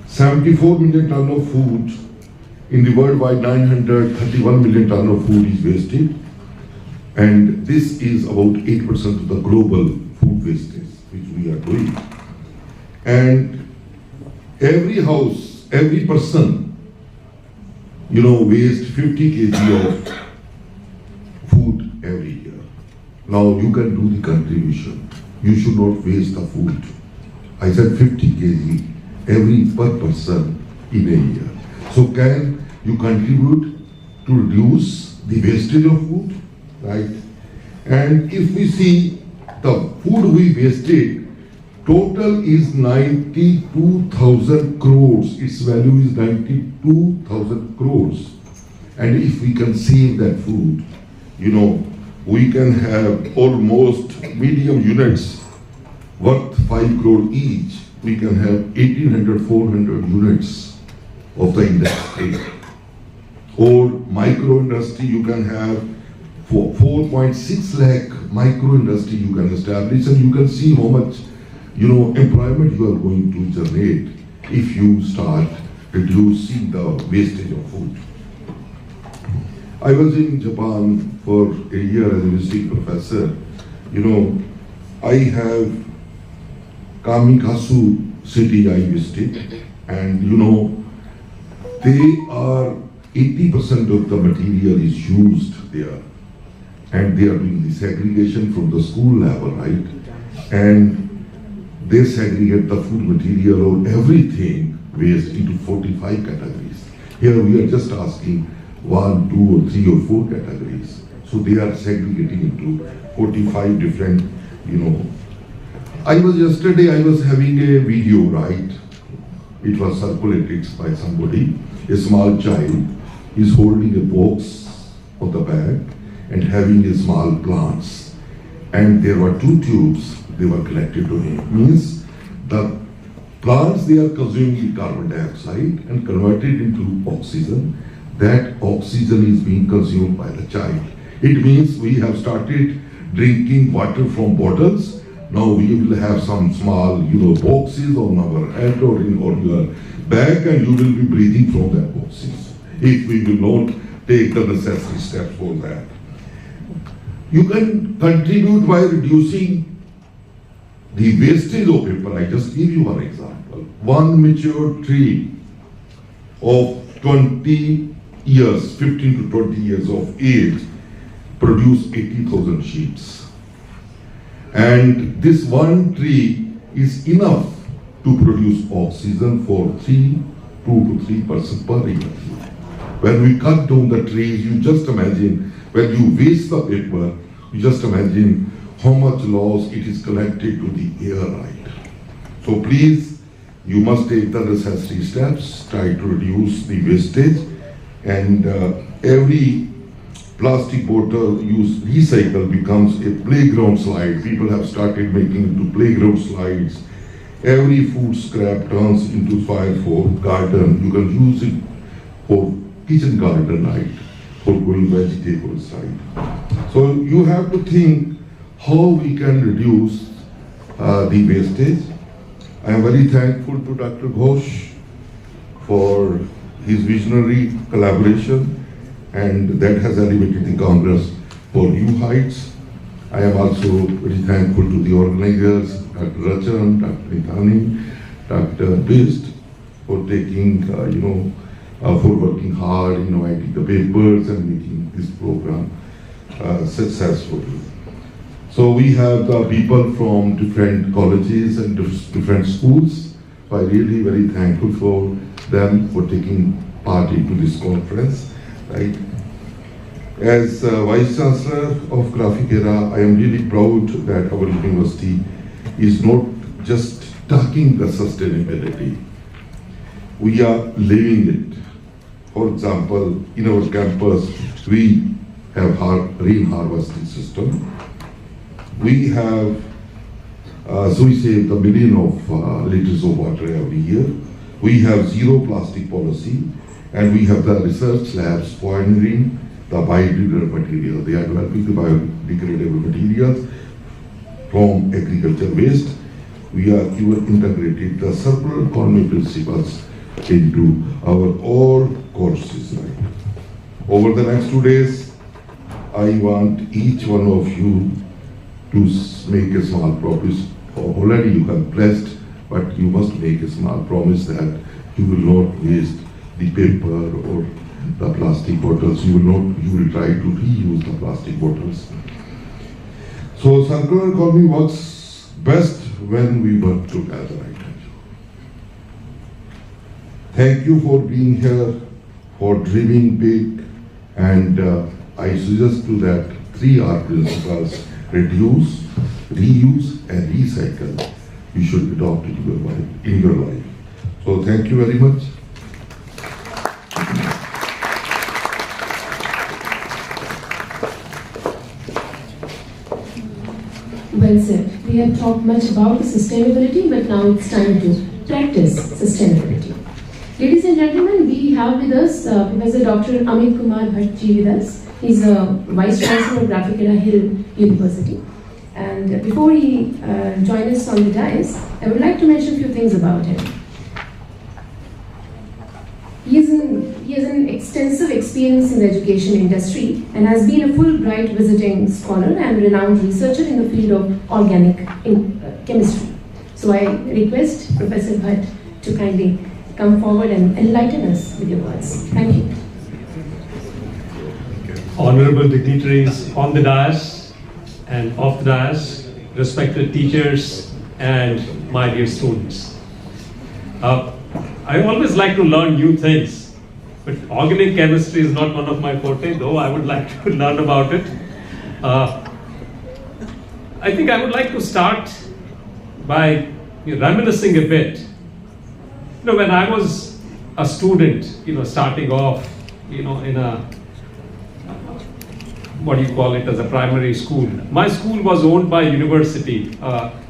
74 million tons of food in the worldwide, 931 million tons of food is wasted. And this is about 8% of the global food wastage which we are doing. And every house, every person, waste 50 kg of food every year. Now you can do the contribution. You should not waste the food. I said 50 kg every per person in a year. So can you contribute to reduce the wastage of food? Right? And if we see the food we wasted, total is 92,000 crores. Its value is 92,000 crores. And if we can save that food, we can have almost medium units worth 5 crore each. We can have 1,800, 400 units of the industry. Or micro industry, you can have 4.6 lakh micro industry you can establish, and you can see how much employment you are going to generate if you start reducing the wastage of food. I was in Japan for a year as a visiting professor. I have Kamikazu city I visited, and they are 80% of the material is used there. And they are doing the segregation from the school level, right? And they segregate the food material or everything waste into 45 categories. Here we are just asking 1, 2, or 3 or 4 categories. So they are segregating into 45 different, I was having a video, right? It was circulated by somebody. A small child is holding a box of the bag and having a small plants. And there were 2 tubes, they were connected to him. Means the plants, they are consuming carbon dioxide and converted into oxygen. That oxygen is being consumed by the child. It means we have started drinking water from bottles. Now we will have some small, boxes on our head or on your back, and you will be breathing from that boxes if we will not take the necessary steps for that. You can contribute by reducing the wastage of paper. I just give you one example. One mature tree of 20 years, 15 to 20 years of age, produce 80,000 sheets. And this one tree is enough to produce oxygen for 2 to 3% per year. When we cut down the trees, you just imagine, when you waste the paper, you just imagine how much loss it is collected to the air, right? So please, you must take the necessary steps, try to reduce the wastage, and every plastic bottle used recycle becomes a playground slide. People have started making into playground slides. Every food scrap turns into soil for garden. You can use it for kitchen garden, right? For growing vegetables, right? So you have to think how we can reduce the wastage. I am very thankful to Dr. Ghosh for his visionary collaboration, and that has elevated the Congress for new heights. I am also very thankful to the organizers, Dr. Rachan, Dr. Nithani, Dr. Bist, for taking, for working hard, writing the papers and making this program successful. So we have the people from different colleges and different schools. So I really very thankful for them for taking part into this conference, right? As Vice Chancellor of Graphic Era, I am really proud that our university is not just talking the sustainability, we are living it. For example, in our campus, we have rain harvesting system. We have, so we save the million of liters of water every year. We have zero plastic policy, and we have the research labs pioneering the biodegradable material. They are developing the biodegradable materials from agriculture waste. We are even integrated the circular economy principles into our all courses. Right? Over the next 2 days, I want each one of you to make a small promise. Already you have blessed, but you must make a small promise that you will not waste the paper or the plastic bottles. You will try to reuse the plastic bottles. So circular economy works best when we work together. Right? Thank you for being here, for dreaming big, and I suggest to that 3R principles: reduce, reuse, and recycle. You should adopt it in your life. So thank you very much. Well said. We have talked much about the sustainability, but now it's time to practice sustainability. Ladies and gentlemen, we have with us Professor Dr. Amit Kumar Bhatt with us. He's a Vice Chancellor of Graphic Era Hill University. And before he joins us on the dais, I would like to mention a few things about him. He has an extensive experience in the education industry and has been a Fulbright visiting scholar and renowned researcher in the field of organic chemistry. So I request Professor Bhatt to kindly come forward and enlighten us with your words. Thank you. Honorable dignitaries on the dais and off the dais, respected teachers and my dear students. I always like to learn new things, but organic chemistry is not one of my forte, though I would like to learn about it. I think I would like to start by reminiscing a bit. When I was a student, starting off, in a, what do you call it, as a primary school. My school was owned by university,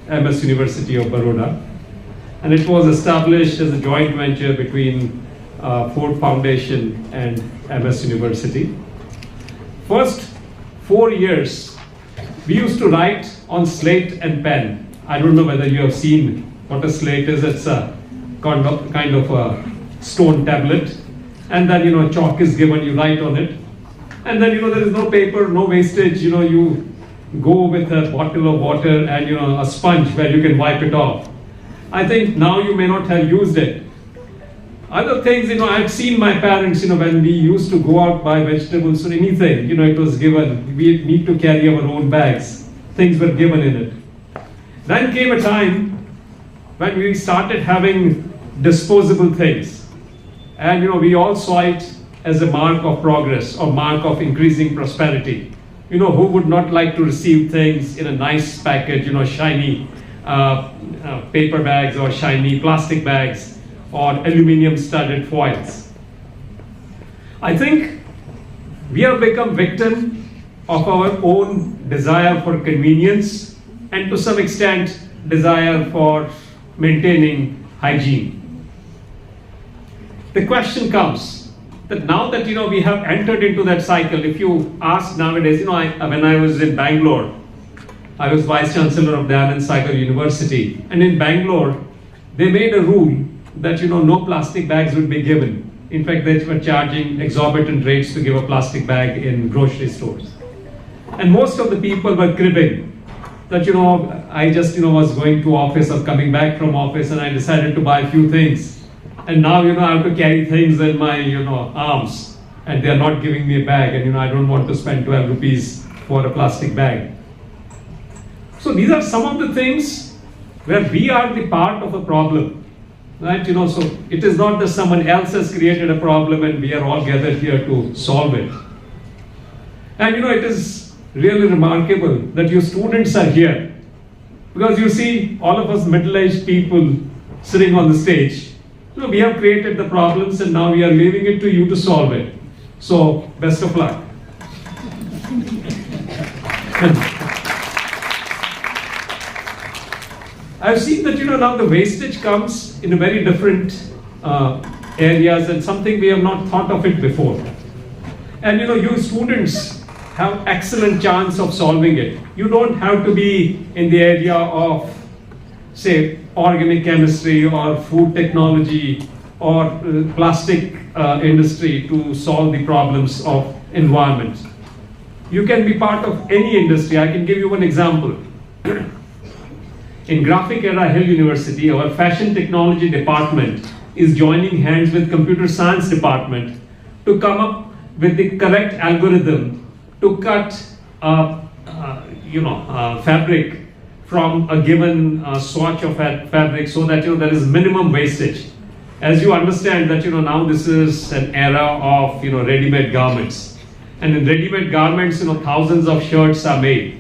MS University of Baroda. And it was established as a joint venture between Ford Foundation and MS University. First 4 years, we used to write on slate and pen. I don't know whether you have seen what a slate is. It's a kind of a stone tablet, and then chalk is given, you write on it, and then there is no paper, no wastage. You go with a bottle of water and a sponge where you can wipe it off. I think now you may not have used it. Other things, I've seen my parents, when we used to go out buy vegetables or anything, it was given. We need to carry our own bags. Things were given in it. Then came a time when we started having disposable things. And we all saw it as a mark of progress or mark of increasing prosperity. Who would not like to receive things in a nice package, shiny paper bags or shiny plastic bags or aluminum studded foils. I think we have become victim of our own desire for convenience and to some extent desire for maintaining hygiene. The question comes that now that we have entered into that cycle, if you ask nowadays, when I was in Bangalore, I was Vice Chancellor of Dehradun Sagar University, and in Bangalore they made a rule that no plastic bags would be given. In fact, they were charging exorbitant rates to give a plastic bag in grocery stores. And most of the people were cribbing that I just was going to office or coming back from office and I decided to buy a few things. And now I have to carry things in my arms and they are not giving me a bag, and I don't want to spend 12 rupees for a plastic bag. So these are some of the things where we are the part of a problem. Right, so it is not that someone else has created a problem and we are all gathered here to solve it. And it is really remarkable that you students are here, because you see all of us middle-aged people sitting on the stage. We have created the problems and now we are leaving it to you to solve it. So best of luck. I've seen that now the wastage comes in a very different areas and something we have not thought of it before. And you students have excellent chance of solving it. You don't have to be in the area of, say, organic chemistry or food technology or plastic industry to solve the problems of environment. You can be part of any industry. I can give you one example. In Graphic Era Hill University, our fashion technology department is joining hands with computer science department to come up with the correct algorithm to cut fabric from a given swatch of fabric so that there is minimum wastage. As you understand that now this is an era of ready-made garments, and in ready-made garments thousands of shirts are made.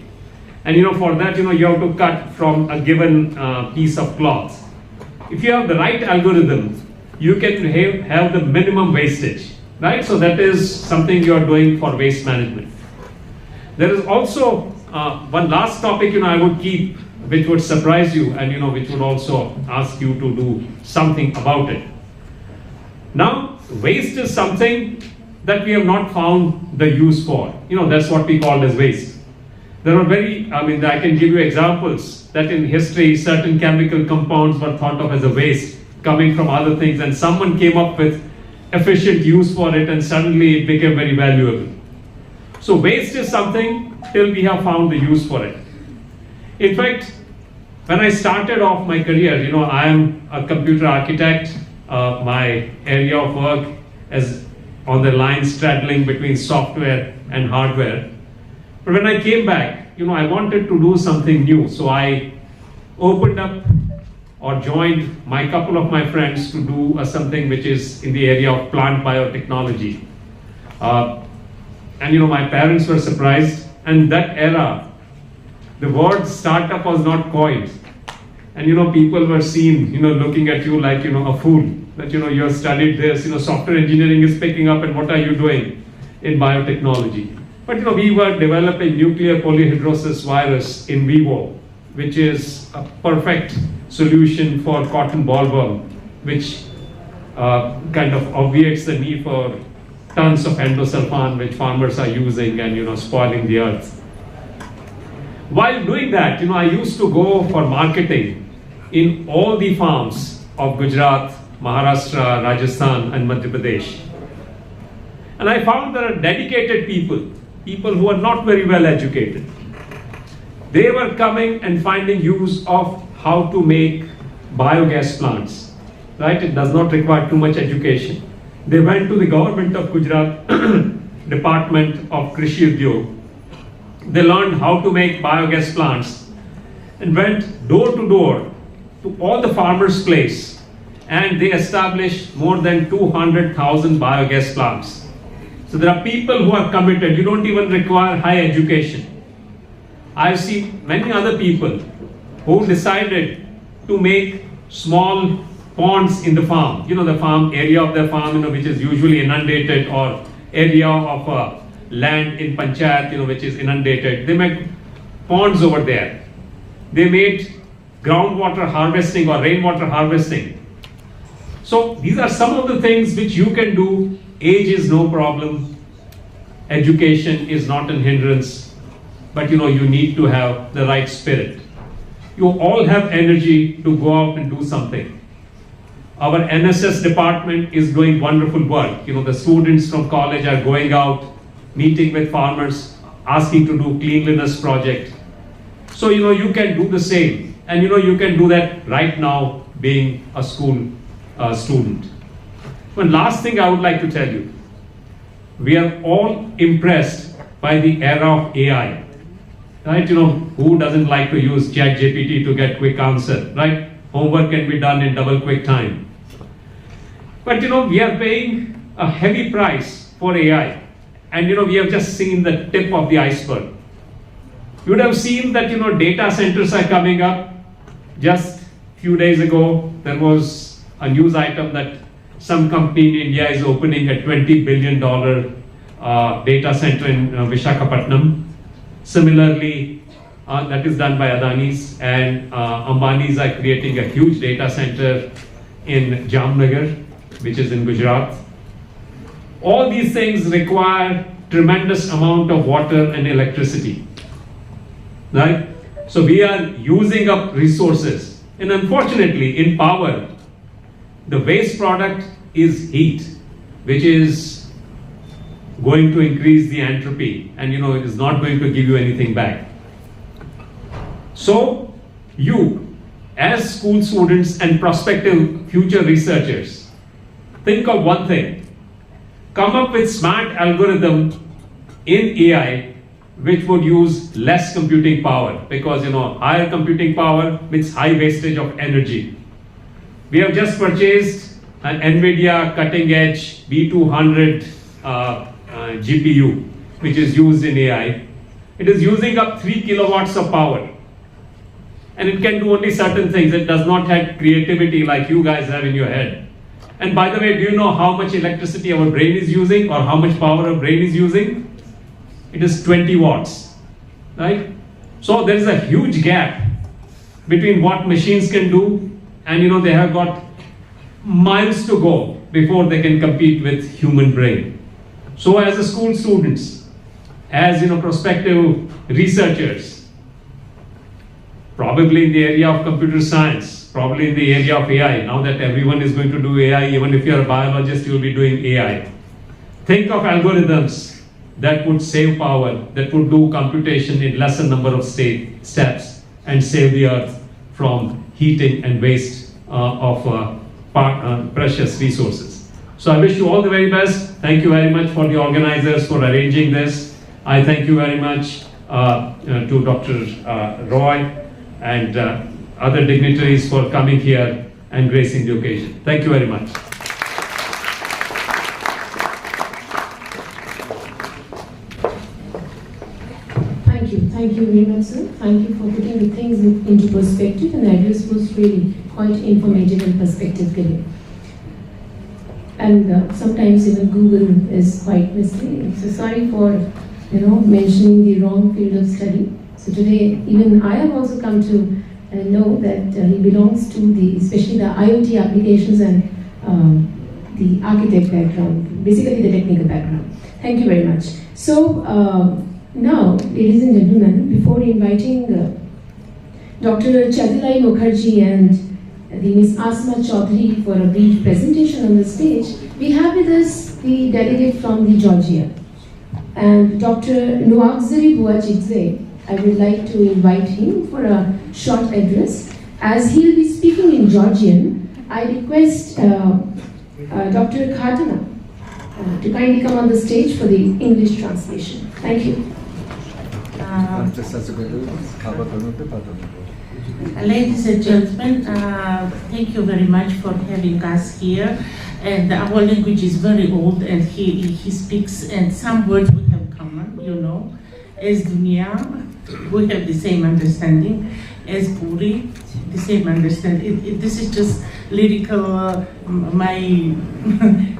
And for that, you have to cut from a given piece of cloth. If you have the right algorithm, you can have the minimum wastage, right? So that is something you are doing for waste management. There is also one last topic, I would keep, which would surprise you and, which would also ask you to do something about it. Now, waste is something that we have not found the use for. That's what we call as waste. There are I can give you examples that in history certain chemical compounds were thought of as a waste coming from other things, and someone came up with efficient use for it and suddenly it became very valuable. So waste is something till we have found the use for it. In fact, when I started off my career, I am a computer architect. My area of work is on the line straddling between software and hardware. But when I came back, I wanted to do something new. So I opened up or joined my couple of my friends to do something which is in the area of plant biotechnology. And my parents were surprised. And that era, the word startup was not coined. And people were seen, looking at you like, a fool. That, you have studied this, software engineering is picking up, and what are you doing in biotechnology? But we were developing nuclear polyhedrosis virus in vivo, which is a perfect solution for cotton bollworm, which kind of obviates the need for tons of endosulfan, which farmers are using and spoiling the earth. while doing that, I used to go for marketing in all the farms of Gujarat, Maharashtra, Rajasthan, and Madhya Pradesh. And I found there are dedicated people who are not very well educated. They were coming and finding use of how to make biogas plants, right? It does not require too much education. They went to the government of Gujarat, Department of Krishi Udyog. They learned how to make biogas plants and went door to door to all the farmers' place, and they established more than 200,000 biogas plants. So there are people who are committed. You don't even require high education. I've seen many other people who decided to make small ponds in the farm. The farm area of their farm, which is usually inundated, or area of land in panchayat, which is inundated. They make ponds over there. They made groundwater harvesting or rainwater harvesting. So these are some of the things which you can do. Age is no problem. Education is not a hindrance. But you need to have the right spirit. You all have energy to go out and do something. Our NSS department is doing wonderful work. The students from college are going out, meeting with farmers, asking to do cleanliness project. So you can do the same, and you can do that right now being a school student. One last thing I would like to tell you. We are all impressed by the era of AI. Right? Who doesn't like to use ChatGPT to get quick answer, right? Homework can be done in double quick time. But we are paying a heavy price for AI. And we have just seen the tip of the iceberg. You would have seen that data centers are coming up. Just a few days ago, there was a news item that some company in India is opening a $20 billion data center in Visakhapatnam. Similarly, that is done by Adani's, and Ambani's are creating a huge data center in Jamnagar, which is in Gujarat. All these things require tremendous amount of water and electricity, right? So we are using up resources, and unfortunately in power, the waste product is heat, which is going to increase the entropy, and it is not going to give you anything back. So you, as school students and prospective future researchers, think of one thing. Come up with smart algorithm in AI which would use less computing power, because higher computing power means high wastage of energy. We have just purchased an NVIDIA cutting edge B200 GPU, which is used in AI. It is using up 3 kilowatts of power, and it can do only certain things. It does not have creativity like you guys have in your head. And by the way, do you know how much electricity our brain is using, or how much power our brain is using? It is 20 watts, right? So there is a huge gap between what machines can do, and they have got miles to go before they can compete with human brain. So as a school students, as prospective researchers, probably in the area of computer science, probably in the area of AI, now that everyone is going to do AI, even if you're a biologist, you'll be doing AI. Think of algorithms that would save power, that would do computation in lesser number of steps, and save the earth from heating and waste of precious resources. So I wish you all the very best. Thank you very much for the organizers for arranging this. I thank you very much to Dr. Roy and other dignitaries for coming here and gracing the occasion. Thank you very much. Thank you very much, sir. Thank you for putting the things into perspective, and the address was really quite informative and perspective giving. And sometimes even Google is quite misleading. So sorry for mentioning the wrong field of study. So today, even I have also come to know that he belongs to especially the IoT applications and the architect background, basically the technical background. Thank you very much. So Now, ladies and gentlemen, before inviting Dr. Chatilai Mukherjee and the Miss Asma Chaudhary for a brief presentation on the stage, we have with us the delegate from the Georgia. And Dr. Nuagzeri Buachidze, I would like to invite him for a short address. As he will be speaking in Georgian, I request Dr. Khatuna to kindly come on the stage for the English translation. Thank you. Ladies and gentlemen, thank you very much for having us here. And our language is very old, and he speaks, and some words we have common, you know. As dunya, we have the same understanding. As puri, the same understanding. This is just lyrical, my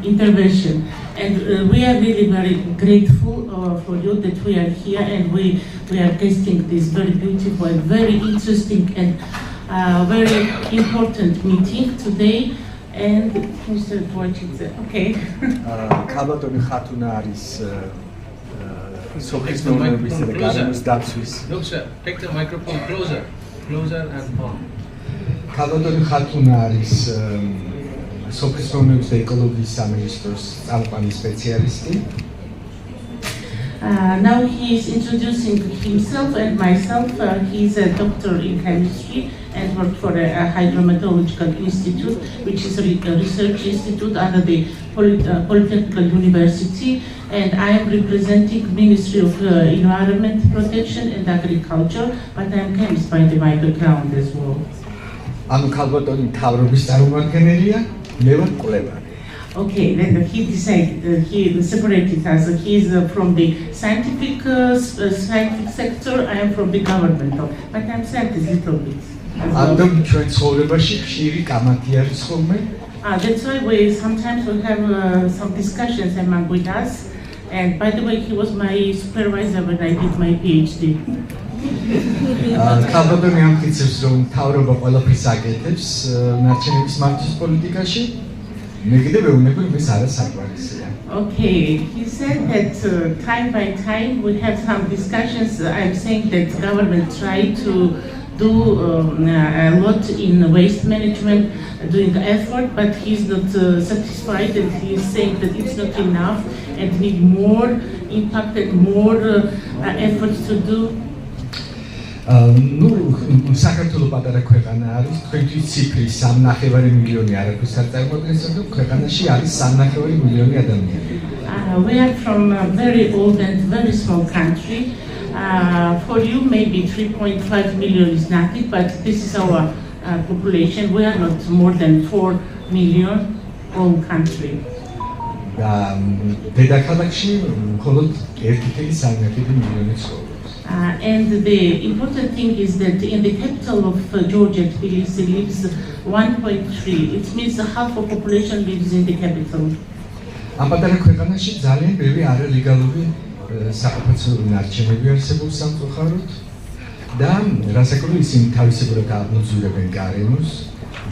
intervention. And we are really very grateful for you that we are here, and we are tasting this very beautiful and very interesting and very important meeting today. And Mr. Dvoichidze, okay. Kalbadoni Khatuna არის სოფლის მეურნეობისა და გარემოს დაცვის. Look, sir, take the microphone closer and on. Kalbadoni Khatuna არის სოფლის მეურნეობის და ეკოლოგიის სამინისტროს წამყვანი სპეციალისტი. Now he is introducing himself and myself. He is a doctor in chemistry and worked for a hydrometeorological institute, which is a research institute under the Polytechnical University. And I am representing Ministry of Environment Protection and Agriculture, but I am chemist by my background as well. ანუ ქალბატონი მთავრობის წარმომადგენელია, მე ვარ კვლევარი. Okay, then he decided, he separated us. He is from the scientific sector, I am from the governmental, but I'm scientist a little bit. That's why we sometimes will have some discussions among with us. And by the way, he was my supervisor when I did my PhD. ქალბატონი ამტკიცებს, რომ მთავრობა ყველაფერს აკეთებს ნარჩენების მართვის პოლიტიკაში. Okay, he said that time by time we have some discussions. I'm saying that government try to do a lot in waste management, doing effort, but he's not satisfied, and he's saying that it's not enough and need more impact and more efforts to do. ნუ საქართველოს პატარა ქვეყანა არის, თქვენთვის ციფრი 3.5 მილიონი არაფერს არ წარმოადგენს, და ქვეყანაში არის 3.5 მილიონი ადამიანი. We are from a very old and very small country. For you maybe 3.5 million is nothing, but this is our population. We are not more than 4 million old country. და დედაქალაქში მხოლოდ 1.3 მილიონი ცხოვრობს. And the important thing is that in the capital of Georgia, Tbilisi, lives 1.3. It means half of the population lives in the capital. ამ პატარა ქვეყანაში ძალიან ბევრი არალეგალური საყოფაცო ნარჩენები არსებობს სამწუხაროდ და რასაკვირველია ისინი თავისებურად აღმოძვრებენ გარემოს,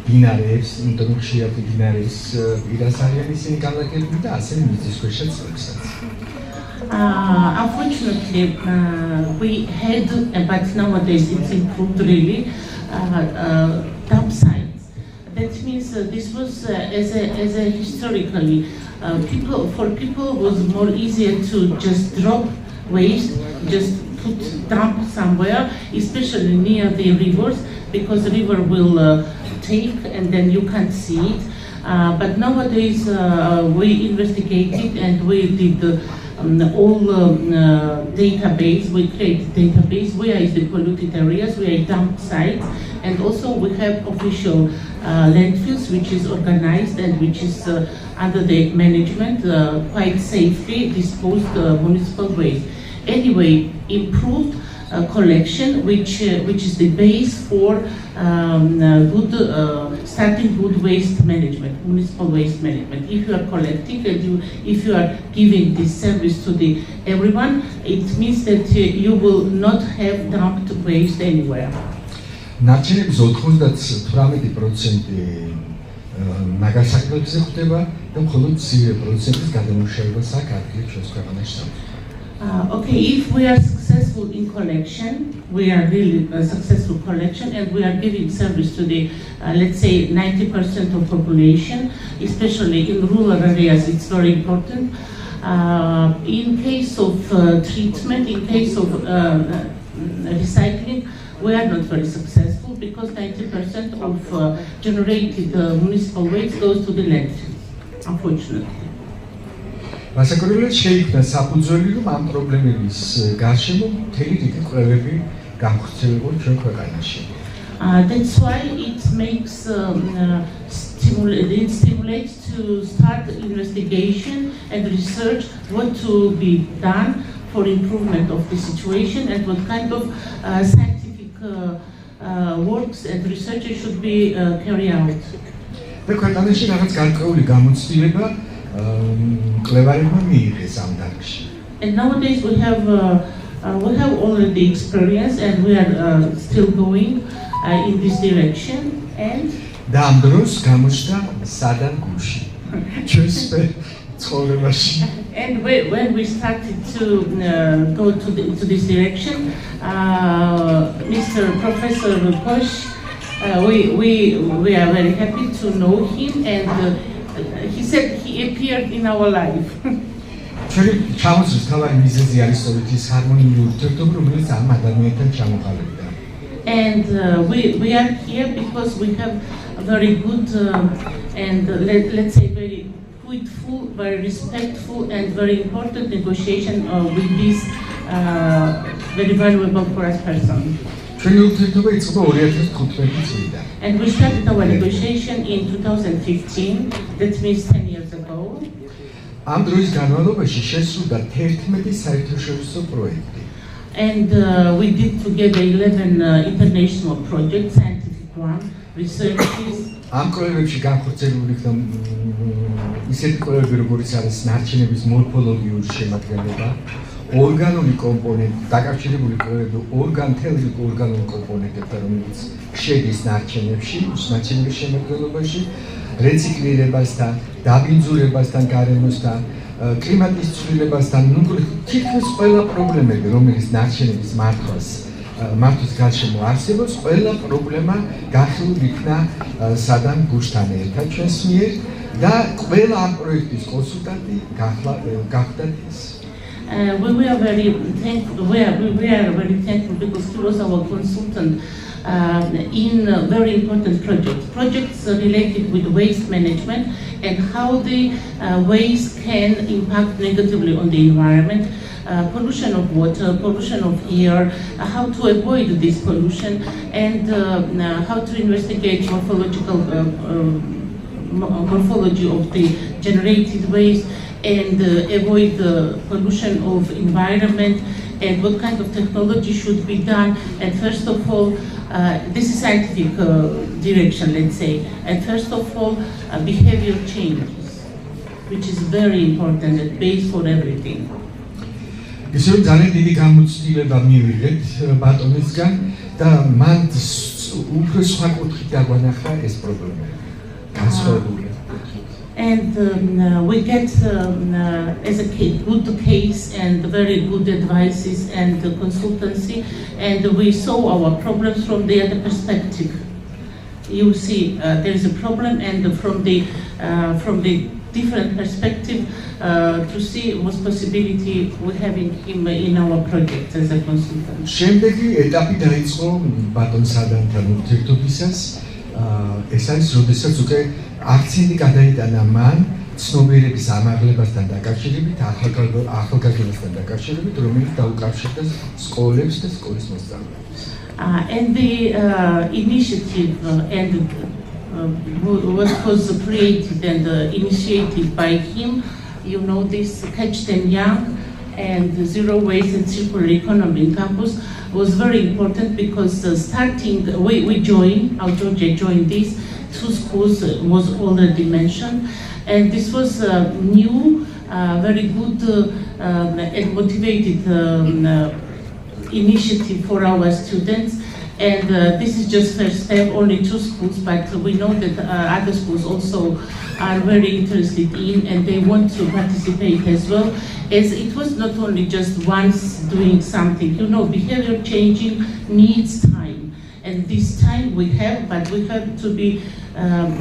მდინარეებს, იმიტომ რომ ხშირად მდინარეის პირას არიან ისინი განლაგებული და ასევე მიწისქვეშა წყლებსაც. Unfortunately, we had, but nowadays it's improved really, dump sites. That means this was as a historically, for people was more easier to just drop waste, just put dump somewhere, especially near the rivers, because the river will take and then you can't see it. But nowadays we investigated and we did all database, we create database, where is the polluted areas, where are dump sites, and also we have official landfills which is organized and which is under the management, quite safely disposed municipal waste. Anyway, improved collection, which is the base for starting good waste management, municipal waste management. If you are collecting and if you are giving this service to everyone, it means that you will not have dumped waste anywhere. ნარჩენების 98% ნაგასაქმეებზე ხდება და მხოლოდ 0%-ის გადამუშავებას აქვს ადგილი ჩვენს ქვეყანაში. Okay, if we are successful in collection, we are really a successful collection, and we are giving service to the, let's say, 90% of population, especially in rural areas. It's very important. In case of treatment, in case of recycling, we are not very successful because 90% of generated municipal waste goes to the landfill, unfortunately. რასაკურველად შეიქმნა საფუძველი, რომ ამ პრობლემების გარშემო მთელი რიგი კვლევები განხორციელებულ ჩვენ ქვეყანაში. That's why it makes it stimulates to start investigation and research what to be done for improvement of the situation and what kind of scientific works and research should be carried out. და ქვეყანაში რაღაც გარკვეული გამოცდილება კვლევარებმა მიიღეს ამ დარგში. And nowadays we have already experience and we are still going in this direction. And და ამ დროს გამოჩნდა სადან გუში. ჩვენს ცხოვრებაში. And when we started to go to this direction, Mr. Professor Kosh, we are very happy to know him, and he said he appeared in our life. ჩვენი ჩამოსვლის თავარი მიზეზი არის სწორედ ის ჰარმონიული ურთიერთობა, რომელიც ამ ადამიანთან ჩამოყალიბდა. And we are here because we have a very good and let's say very fruitful, very respectful and very important negotiation with this very valuable for us person. ჩვენი ურთიერთობა იწყება 2015 წლიდან. And we started our negotiation in 2015, that means 10 years ago. ამ დროის განმავლობაში შესრულდა 11 საერთაშორისო პროექტი. And we did together 11 international projects, scientific one, researches. ამ კვლევებში განხორციელებული იქნა ისეთი კვლევები, როგორიც არის ნარჩენების მორფოლოგიური შემადგენლობა, ორგანული კომპონენტი, დაკავშირებული კვლევები ორგანულ კომპონენტებთან, რომელიც შედის ნარჩენებში, ნარჩენების შემადგენლობაში, რეციკლირებასთან, დაბინძურებასთან, გარემოსთან, კლიმატის ცვლილებასთან, თითქმის ყველა პრობლემები, რომელიც ნარჩენების მართვის გარშემო არსებობს, ყველა პრობლემა განხილულ იქნა სადან გუშთან ერთად ჩვენს მიერ და ყველა ამ პროექტის კონსულტანტი გახდა ის. We are very thankful because he was our consultant in very important projects related with waste management and how the waste can impact negatively on the environment, pollution of water, pollution of air, how to avoid this pollution, and how to investigate morphology of the generated waste and avoid the pollution of environment, and what kind of technology should be done. And first of all, this is scientific direction, let's say. And first of all, behavior changes, which is very important and base for everything. ისე რომ ძალიან დიდი გამოცდილება მივიღეთ ბატონისგან და მან უფრო სხვა კუთხით დაგვანახა ეს პრობლემები. განსხვავებული. And we get as a good case and very good advices and consultancy, and we saw our problems from the other perspective. You see, there is a problem, and from the different perspective to see what possibility we have in our project as a consultant. შემდეგი ეტაპი დაიწყო ბატონ სადანთან ურთიერთობისას. ეს არის როდესაც უკვე აქცენტი გადაიტანა მან ცნობიერების ამაღლებასთან დაკავშირებით, ახალგაზრდებასთან დაკავშირებით, რომელიც დაუკავშირდა სკოლებს და სკოლის მოსწავლეებს. And the initiative what was created and initiated by him, you know, this Catch Them Young and Zero Waste and Circular Economy in Campus was very important because our Georgia joined these. 2 schools was already mentioned, and this was a new, very good and motivated initiative for our students. And this is just first step, only 2 schools, but we know that other schools also are very interested in and they want to participate as well, as it was not only just once doing something. You know, behavior changing needs time, and this time we have, but we have to be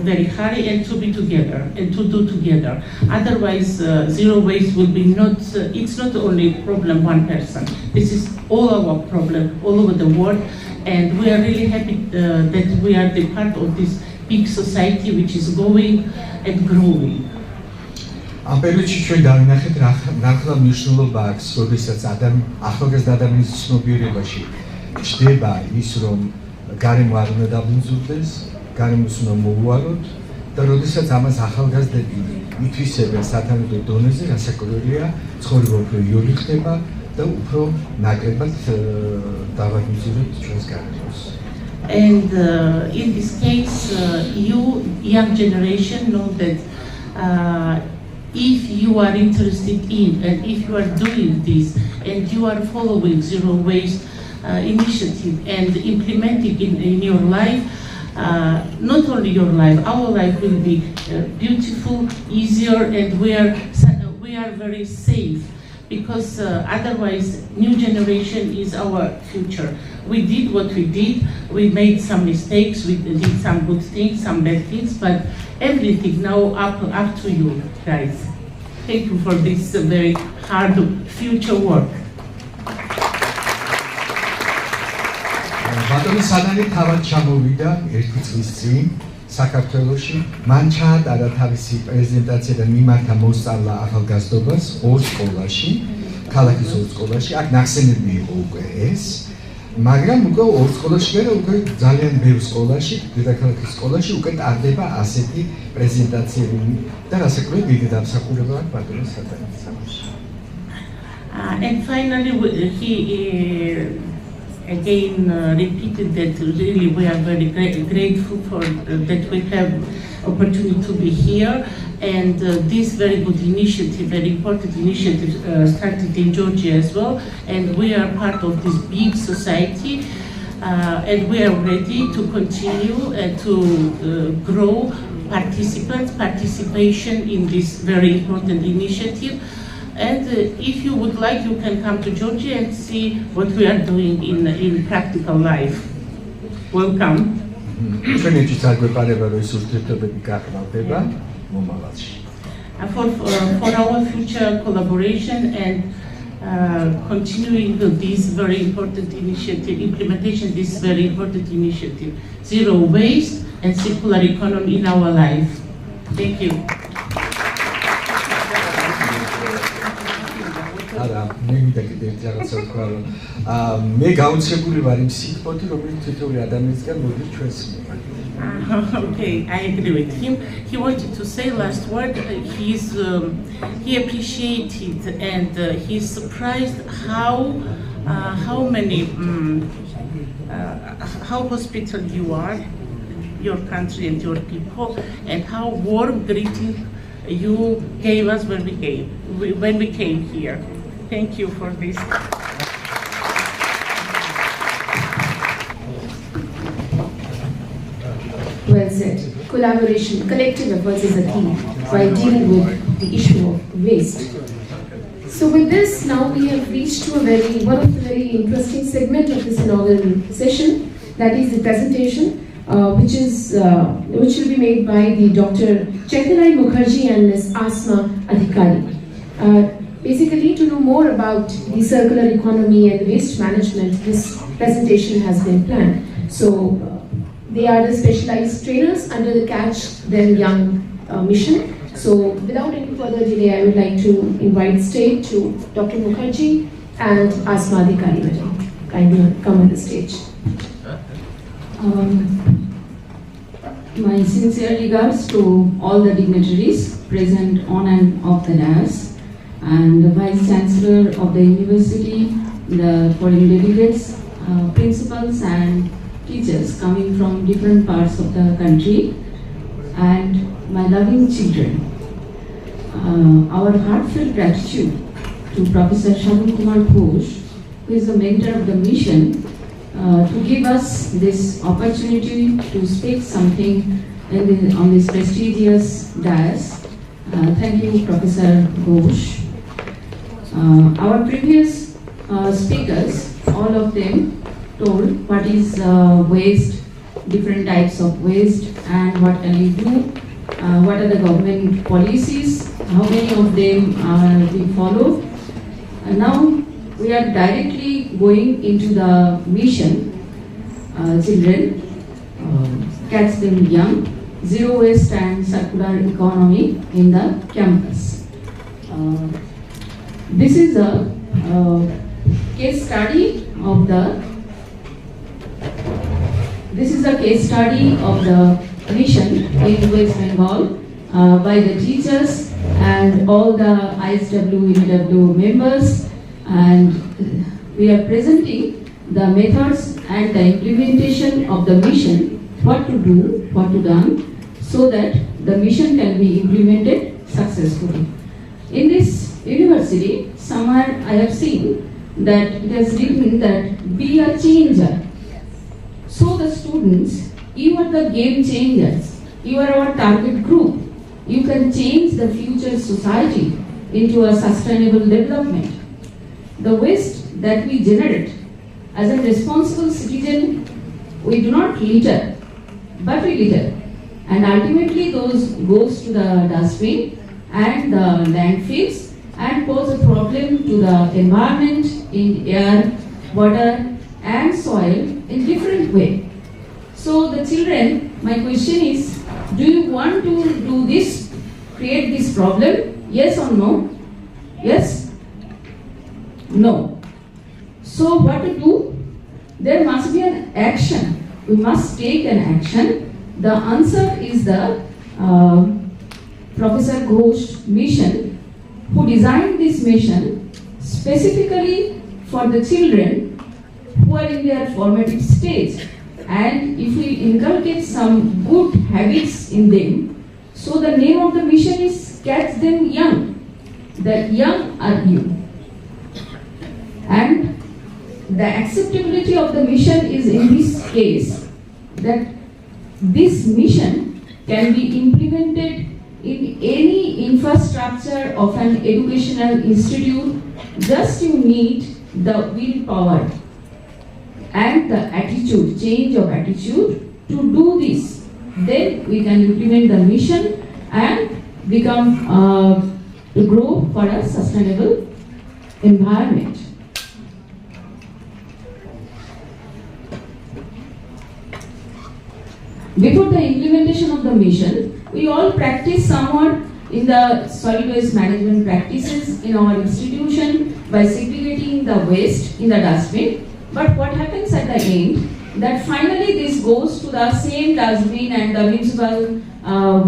very hurry and to be together and to do together. Otherwise, zero waste will be not, it's not only problem one person. This is all our problem all over the world, and we are really happy that we are the part of this big society which is going and growing. ამ პერიოდში ჩვენ დავინახეთ რა მნიშვნელობა აქვს, როდესაც ახალგაზრდა ადამიანის ცნობიერებაში ჩდება ის, რომ გარემო არ უნდა დაბრუნდეს, გარემოს უნდა მოუაროთ და როდესაც ამას ახალგაზრდები ითვისებენ სათანადო დონეზე, რასაკვირველია, ცხოვრება უფრო იოლი ხდება და უფრო ნაკლებად დავაგმზურებთ ჩვენს გარემოს. And in this case, you, young generation, know that if you are interested in and if you are doing this and you are following zero waste initiative and implementing it in your life, not only your life, our life will be beautiful, easier, and we are very safe, because otherwise new generation is our future. We did what we did, we made some mistakes, we did some good things, some bad things, but everything now up to you guys. Thank you for this very hard future work. ბატონი სადანი თავად ჩამოვიდა ერთი წლის წინ საქართველოში, მან ჩაატარა თავისი პრეზენტაცია და მიმართა მოსწავლა ახალგაზრდობას 2 სკოლაში, ქალაქის 2 სკოლაში, აქ ნახსენები იყო უკვე ეს, მაგრამ უკვე 2 სკოლაში არა, უკვე ძალიან ბევრ სკოლაში, დედაქალაქის სკოლაში უკვე ტარდება ასეთი პრეზენტაციები და რასაკვირველია დიდი დამსახურება აქვს ბატონი სადანის სამში. And finally, he again repeated that really we are very grateful for that we have opportunity to be here, and this very good initiative, very important initiative started in Georgia as well, and we are part of this big society, and we are ready to continue and to grow participation in this very important initiative. And if you would like, you can come to Georgia and see what we are doing in practical life. Welcome. For our future collaboration and continuing this very important initiative, implementation this very important initiative, zero waste and circular economy in our life. Thank you. არა, მე მინდა კიდე ერთი რაღაცა ვთქვა, რომ მე გაუცებული ვარ იმ სიკბოთი, რომელიც თითოეული ადამიანისგან მოდის ჩვენს მიერ. Okay, I agree with him. He wanted to say last word. He appreciated and he's surprised how many how hospitable you are, your country and your people, and how warm greeting you gave us when we came here. Thank you for this. Well said. Collaboration, collective efforts is a key while dealing with the issue of waste. So with this, now we have reached to one of the very interesting segment of this inaugural session, that is the presentation, which will be made by the Dr. Chetalai Mukherjee and Ms. Asma Adhikari. Basically, to know more about the circular economy and waste management, this presentation has been planned. So they are the specialized trainers under the Catch Them Young mission. So without any further delay, I would like to invite stage to Dr. Mukherjee and Asma Adhikari. Kindly come on the stage. My sincere regards to all the dignitaries present on and off the dais, and the Vice Chancellor of the University, the foreign delegates, principals and teachers coming from different parts of the country, and my loving children. Our heartfelt gratitude to Professor Sadhan Kumar Ghosh, who is the mentor of the mission, to give us this opportunity to speak something on this prestigious dais. Thank you, Professor Ghosh. Our previous speakers, all of them told what is waste, different types of waste, and what can we do, what are the government policies, how many of them are being followed. And now we are directly going into the mission, children, catch them young, zero waste and circular economy in the campus. This is a case study of the mission in West Bengal by the teachers and all the ISWMAW members, and we are presenting the methods and the implementation of the mission, what to do, what to done, so that the mission can be implemented successfully. In this university, somewhere I have seen that it has written that be a changer. So the students, you are the game changers. You are our target group. You can change the future society into a sustainable development. The waste that we generate, as a responsible citizen, we do not litter, but we litter. And ultimately those goes to the dustbin and the landfills and pose a problem to the environment in air, water and soil in different way. So the children, my question is, do you want to do this, create this problem? Yes or no? Yes? No. So what to do? There must be an action. We must take an action. The answer is the Professor Ghosh mission, who designed this mission specifically for the children who are in their formative stage. And if we inculcate some good habits in them, so the name of the mission is Catch Them Young. The young are you. And the acceptability of the mission is in this case that this mission can be implemented in any infrastructure of an educational institute. Just you need the willpower and the attitude, change of attitude to do this. Then we can implement the mission and become to grow for a sustainable environment. Before the implementation of the mission, we all practice somewhat in the solid waste management practices in our institution by segregating the waste in the dustbin. But what happens at the end, that finally this goes to the same dustbin and the municipal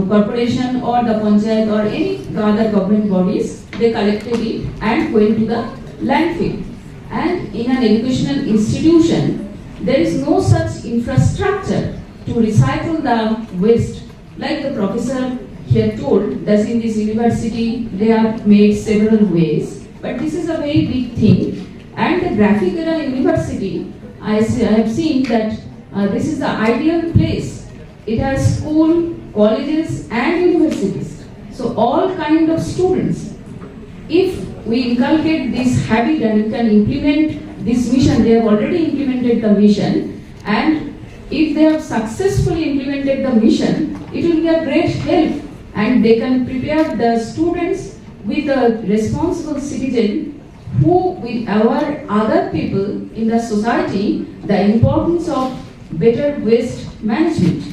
corporation or the panchayat or any other government bodies, they collected it and went to the landfill. And in an educational institution, there is no such infrastructure to recycle the waste. Like the professor here told, that in this university they have made several ways, but this is a very big thing. And the Graphic Era University, I have seen that this is the ideal place. It has school, colleges and universities. So all kind of students. If we inculcate this habit and we can implement this mission, they have already implemented the mission, and if they have successfully implemented the mission, it will be a great help, and they can prepare the students with a responsible citizen who will aware other people in the society the importance of better waste management.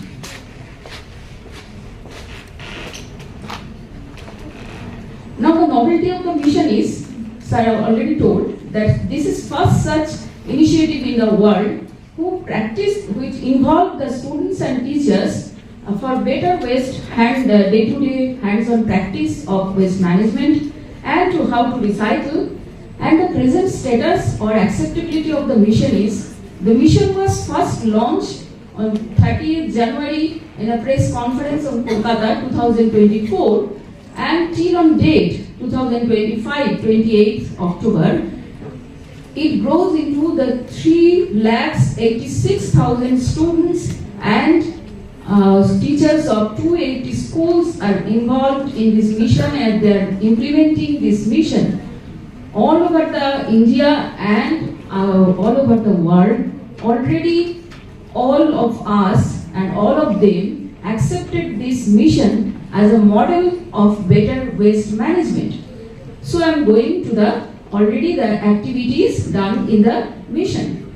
Now the novelty of the mission is, sir, I have already told that this is first such initiative in the world which involved the students and teachers for better waste and day-to-day hands-on practice of waste management and to how to recycle. And the present status or acceptability of the mission is, the mission was first launched on 30th January in a press conference on Kolkata 2024, and till on date 2025, 28th October, it grows into the 3,86,000 students, and teachers of 280 schools are involved in this mission, and they are implementing this mission all over the India and all over the world. Already all of us and all of them accepted this mission as a model of better waste management. So I am going to the activities done in the mission.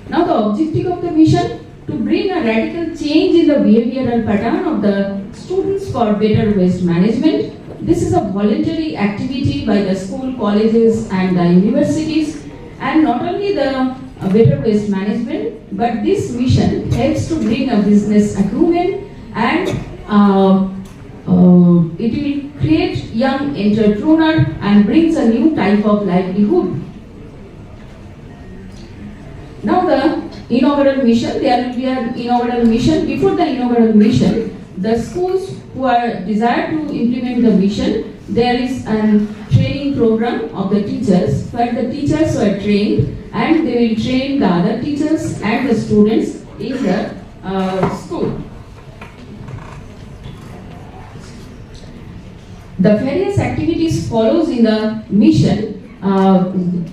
Now the objective of the mission, to bring a radical change in the behavioral pattern of the students for better waste management. This is a voluntary activity by the school, colleges and the universities, and not only the better waste management, but this mission helps to bring a business acumen, and it will create young entrepreneur and brings a new type of livelihood. Now the inaugural mission, there will be an inaugural mission. Before the inaugural mission, the schools who are desire to implement the mission, there is a training program of the teachers where the teachers were trained, and they will train the other teachers and the students in the school. The various activities follows in the mission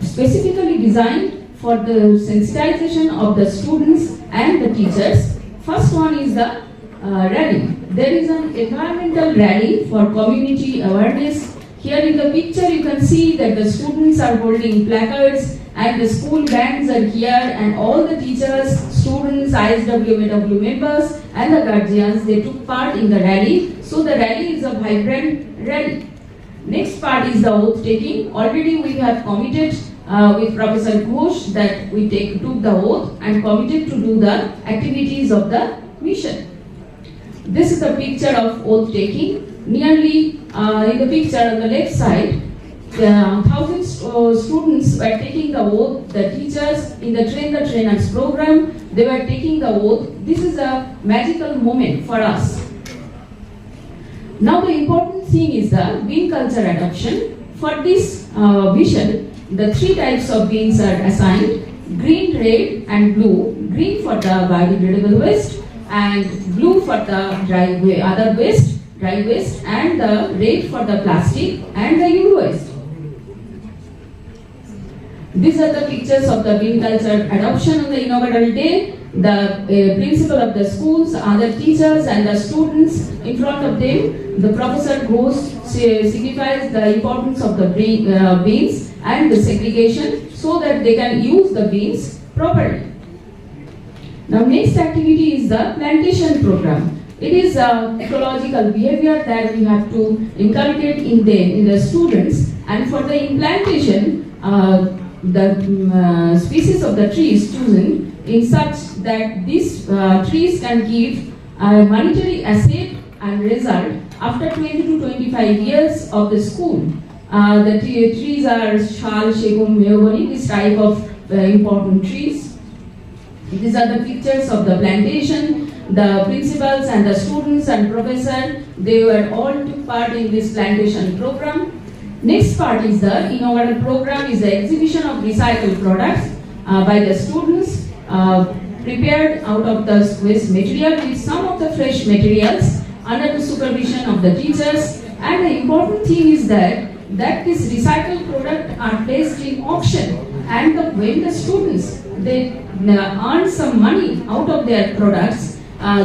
specifically designed for the sensitization of the students and the teachers. First one is the rally. There is an environmental rally for community awareness. Here in the picture you can see that the students are holding placards and the school bands are here, and all the teachers, students, ISWMAW members and the guardians, they took part in the rally. So the rally is a vibrant rally. Next part is the oath taking. Already we have committed with Professor Ghosh that we took the oath and committed to do the activities of the mission. This is the picture of oath taking. Nearly in the picture on the left side, 1,000 students were taking the oath. The teachers in the Train the Trainers program, they were taking the oath. This is a magical moment for us. Now the important thing is the bean culture adoption. For this vision, the 3 types of beans are assigned: green, red and blue. Green for the biodegradable waste, and blue for the dry waste, and the red for the plastic and the UV waste. These are the pictures of the bean culture adoption on the inaugural day. The principal of the schools, other teachers and the students in front of them. The professor signifies the importance of the beans and the segregation so that they can use the beans properly. Now next activity is the plantation program. It is ecological behavior that we have to inculcate in the students, and for the implantation, the species of the tree is chosen in such that these trees can give a monetary asset and result after 20 to 25 years of the school. The trees are shal, shegum, meogoni, this type of important trees. These are the pictures of the plantation. The principals and the students and professor, they were all took part in this plantation program. Next part is the inaugural program, is the exhibition of recycled products by the students prepared out of the waste material with some of the fresh materials under the supervision of the teachers. And the important thing is that these recycled products are placed in auction, and when the students they earn some money out of their products,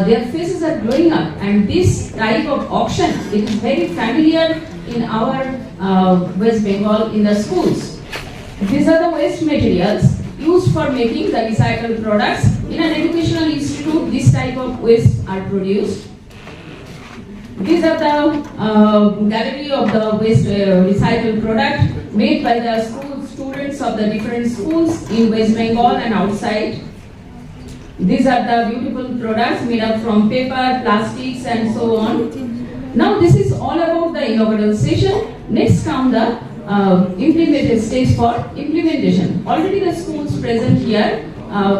their faces are glowing up. And this type of auction, it is very familiar in our West Bengal in the schools. These are the waste materials used for making the recycled products. In an educational institute, this type of waste are produced. These are the gallery of the waste recycled product made by the students of the different schools in West Bengal and outside. These are the beautiful products made up from paper, plastics and so on. Now this is all about the inaugural session. Next come the implemented stage for implementation. Already the schools present here,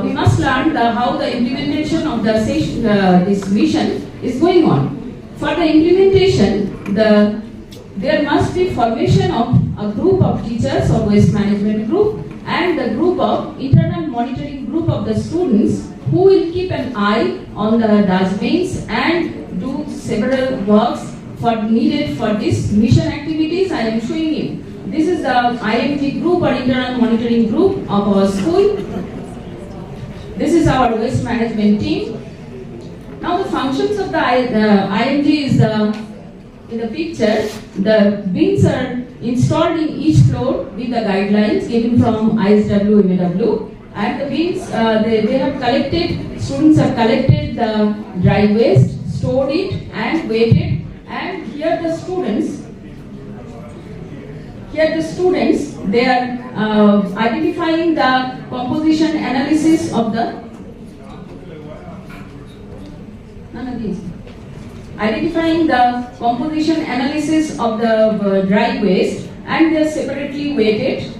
we must learn how the implementation of the session, this mission is going on. For the implementation, there must be formation of a group of teachers or waste management group and the group of internal monitoring group of the students who will keep an eye on the dustbins and do several works needed for this mission activities I am showing you. This is the IMG group or internal monitoring group of our school. This is our waste management team. Now the functions of the IMG is in the picture. The bins are installed in each floor with the guidelines given from ISWMAW. And the bins, they have collected, students have collected the dry waste, stored it and weighted. And here the students, they are identifying the composition analysis of the dry waste, and they are separately weighted.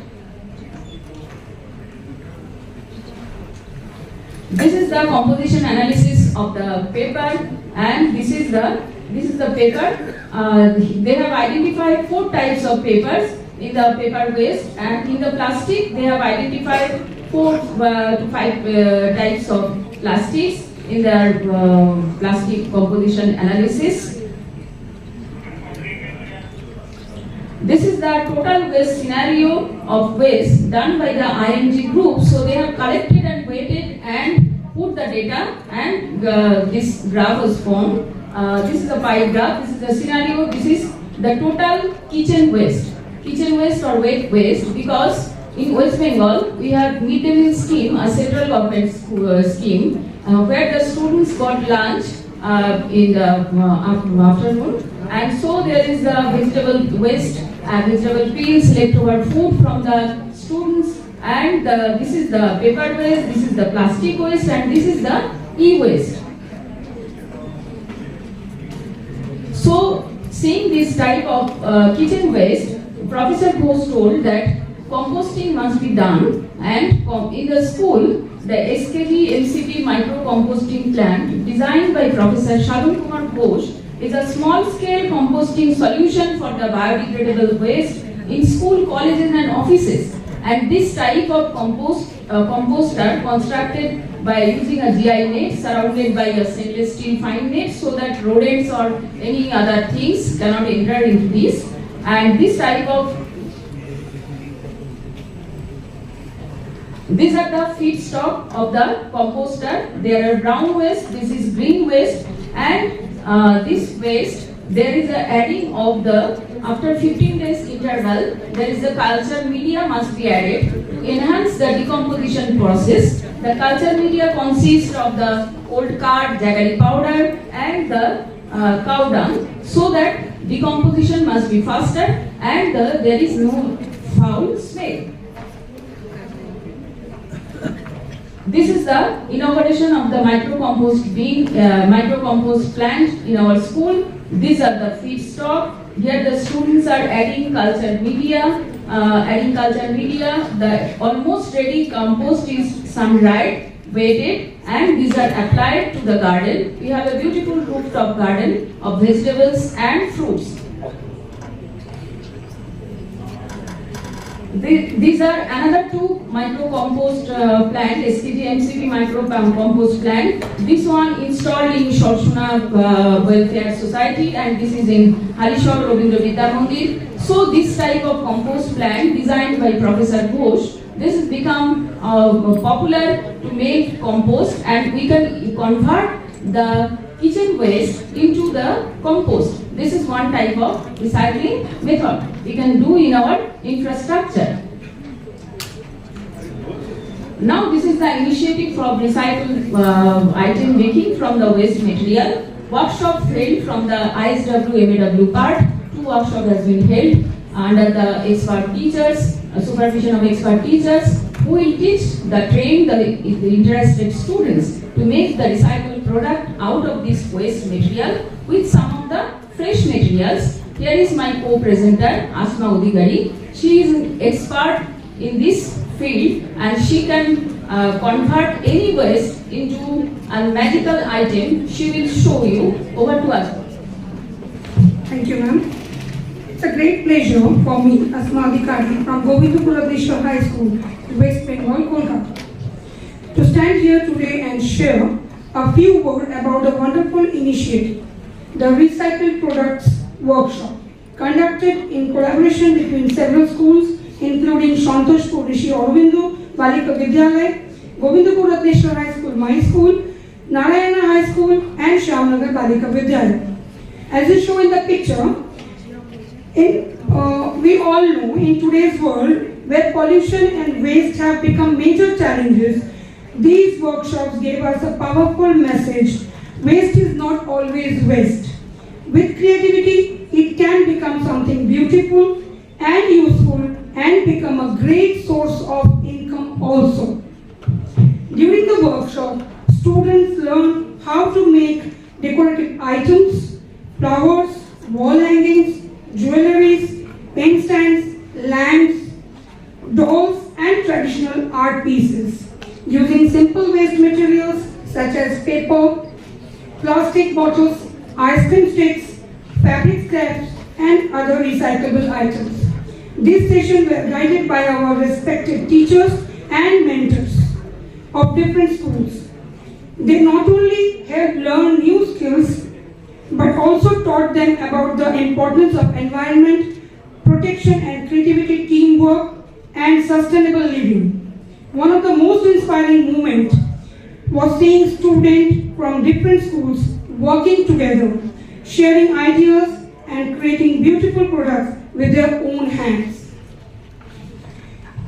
This is the composition analysis of the paper, and this is the paper. They have identified 4 types of papers in the paper waste, and in the plastic they have identified 4 to 5 types of plastics in their plastic composition analysis. This is the total waste scenario of waste done by the IMG group. So they have collected and weighted and put the data, and this graph was formed. This is a pie graph. This is the scenario. This is the total kitchen waste or wet waste, because in West Bengal we have midday meal scheme, a central government scheme, where the students got lunch in the afternoon, and so there is the vegetable waste, vegetable peels, leftover food from the students, and this is the paper waste, this is the plastic waste, and this is the e-waste. So, seeing this type of kitchen waste, Professor Ghosh told that composting must be done, and in the school, the SKG MCP micro composting plant designed by Professor Sadhan Ghosh is a small-scale composting solution for the biodegradable waste in school, colleges and offices. And this type of composter constructed by using a GI net surrounded by a stainless steel fine net, so that rodents or any other things cannot enter into this. And this type of, these are the feedstock of the composter. There are brown waste, this is green waste, and this waste, there is a adding of the, after 15 days interval, there is a culture media must be added to enhance the decomposition process. The culture media consists of the old card, jaggery powder and the cow dung, so that decomposition must be faster and there is no foul smell. This is the inauguration of the micro-compost plant in our school. These are the feedstock. Here the students are adding culture media. The almost ready compost is sun-dried, weighted, and these are applied to the garden. We have a beautiful rooftop garden of vegetables and fruits. These are another 2 micro-compost plant, SKG-MCP micro-compost plant. This one installed in Shorshuna Welfare Society, and this is in Halishor Robindra Vidya Mandir. So this type of compost plant designed by Professor Ghosh, this has become popular to make compost, and we can convert the kitchen waste into the compost. This is one type of recycling method we can do in our infrastructure. Now this is the initiative for recycled item making from the waste material. Workshop held from the ISWMAW part. 2 workshops has been held under the expert teachers, supervision of expert teachers, who will train the interested students to make the recycled product out of this waste material with some of the fresh materials. Here is my co-presenter, ISWMAW Gari. She is an expert in this field, and she can convert any waste into a magical item. She will show you. Over to us. Thank you, ma'am. It's a great pleasure for me, ISWMAW from Govindapur High School, West Bengal, Kolkata, to stand here today and share a few words about the wonderful initiative, the Recycled Products Workshop, conducted in collaboration between several schools, including Santoshpur Rishi Aurobindo Balika Vidyalaya, Govindapur Ratneshwar High School, my school, Narayana High School, and Shyamnagar Balika Vidyalaya. As is shown in the picture, we all know in today's world where pollution and waste have become major challenges, these workshops gave us a powerful message. Waste is not always waste. With creativity, it can become something beautiful and useful and become a great source of income also. During the workshop, students learn how to make decorative items, flowers, wall hangings, jewelries, pen stands, lamps, dolls, and traditional art pieces using simple waste materials such as paper, plastic bottles, ice cream sticks, fabric scraps, and other recyclable items. This session were guided by our respected teachers and mentors of different schools. They not only helped learn new skills, but also taught them about the importance of environment, protection and creativity, teamwork, and sustainable living. One of the most inspiring moments was seeing students from different schools working together, sharing ideas and creating beautiful products with their own hands.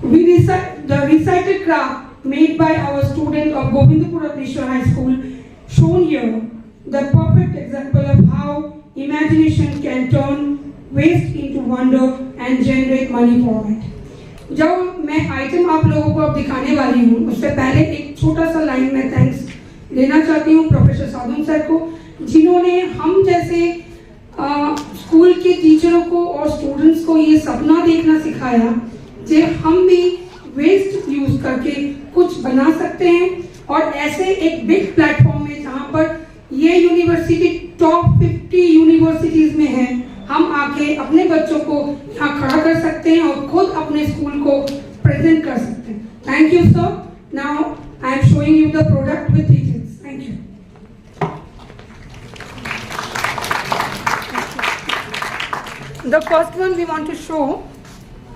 The recycled craft made by our students of Govindapur High School shown here the perfect example of how imagination can turn waste into wonder and generate money for it. जब मैं item आप लोगों को अब दिखाने वाली हूँ, उससे पहले एक छोटा सा लाइन में थैंक्स देना चाहती हूँ प्रोफेसर साधन सर को, जिन्होंने हम जैसे स्कूल के टीचरों को और स्टूडेंट्स को ये सपना देखना सिखाया कि हम भी वेस्ट यूज करके कुछ बना सकते हैं, और ऐसे एक बिग प्लेटफॉर्म में जहाँ पर ये यूनिवर्सिटी टॉप 50 यूनिवर्सिटीज में है, हम आके अपने बच्चों को यहाँ खड़ा कर सकते हैं और खुद अपने स्कूल को प्रेजेंट कर सकते हैं. Thank you sir. Now I am showing you the product with details. Thank you. The first one we want to show,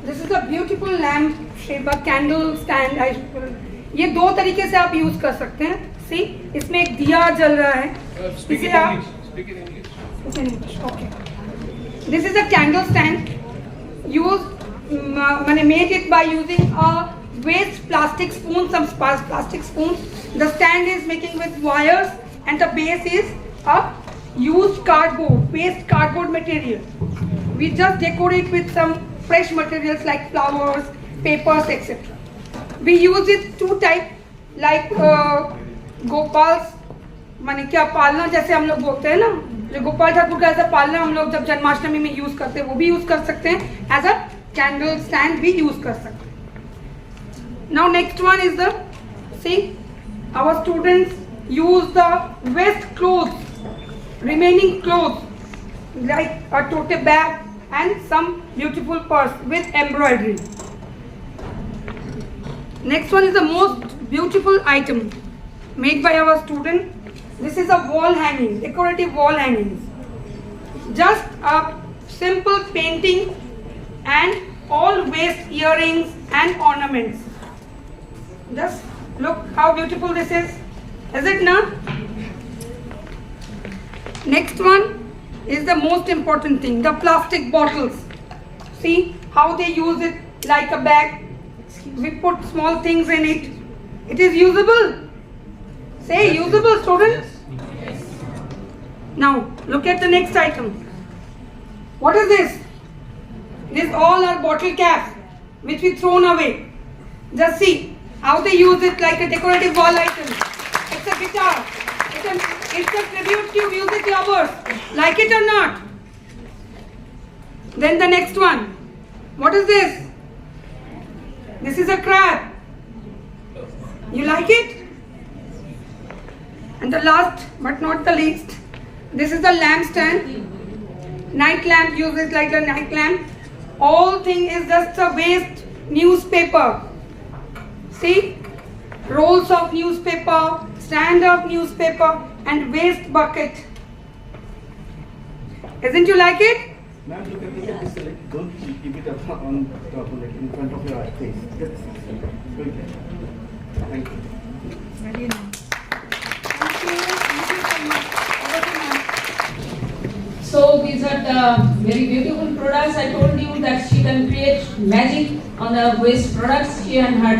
this is a beautiful lamp shape, a candle stand. ये दो तरीके से आप use कर सकते हैं. See, इसमें एक दिया जल रहा है. इसे आप speak in English. Okay. This is a candle stand. मैंने made it by using a waste plastic spoon, some plastic spoons. The stand is making with wires, and the base is a used cardboard, waste cardboard material. We just decorate with some fresh materials like flowers, papers, etc. We use it two type, like Gopal माने क्या पालना, जैसे हम लोग बोलते हैं ना, जो गोपाल ठाकुर का ऐसा पालना हम लोग जब जन्माष्टमी में यूज करते हैं, वो भी यूज कर सकते हैं. एज अ कैंडल स्टैंड भी यूज कर सकते हैं. Now next one is the, see our students use the waste clothes, remaining clothes like a tote bag and some beautiful purse with embroidery. Next one is the most beautiful item made by our student. This is a wall hanging, decorative wall hangings. Just a simple painting and all waste earrings and ornaments. Just look how beautiful this is. Is it not? Next one is the most important thing, the plastic bottles. See how they use it like a bag. We put small things in it. It is usable. Say yes, usable, students. Yes. Now look at the next item. What is this? These all are bottle caps which we thrown away. Just see how they use it like a decorative wall item. It's a guitar. It's a tribute to music lovers. Like it or not? Then the next one. What is this? This is a crab. You like it? And the last but not the least, this is the lamp stand. night lamp uses like a night lamp. All thing is just a waste newspaper. See? Rolls of newspaper, stand of newspaper and waste bucket. Isn't you like it? Ma'am, look at this. Don't keep it up on top of it, in front of your face. Good. Thank you. Very nice. Thank you so much. Over to ma'am. So these are the very beautiful products. I told you that she can create magic on the waste products. She and her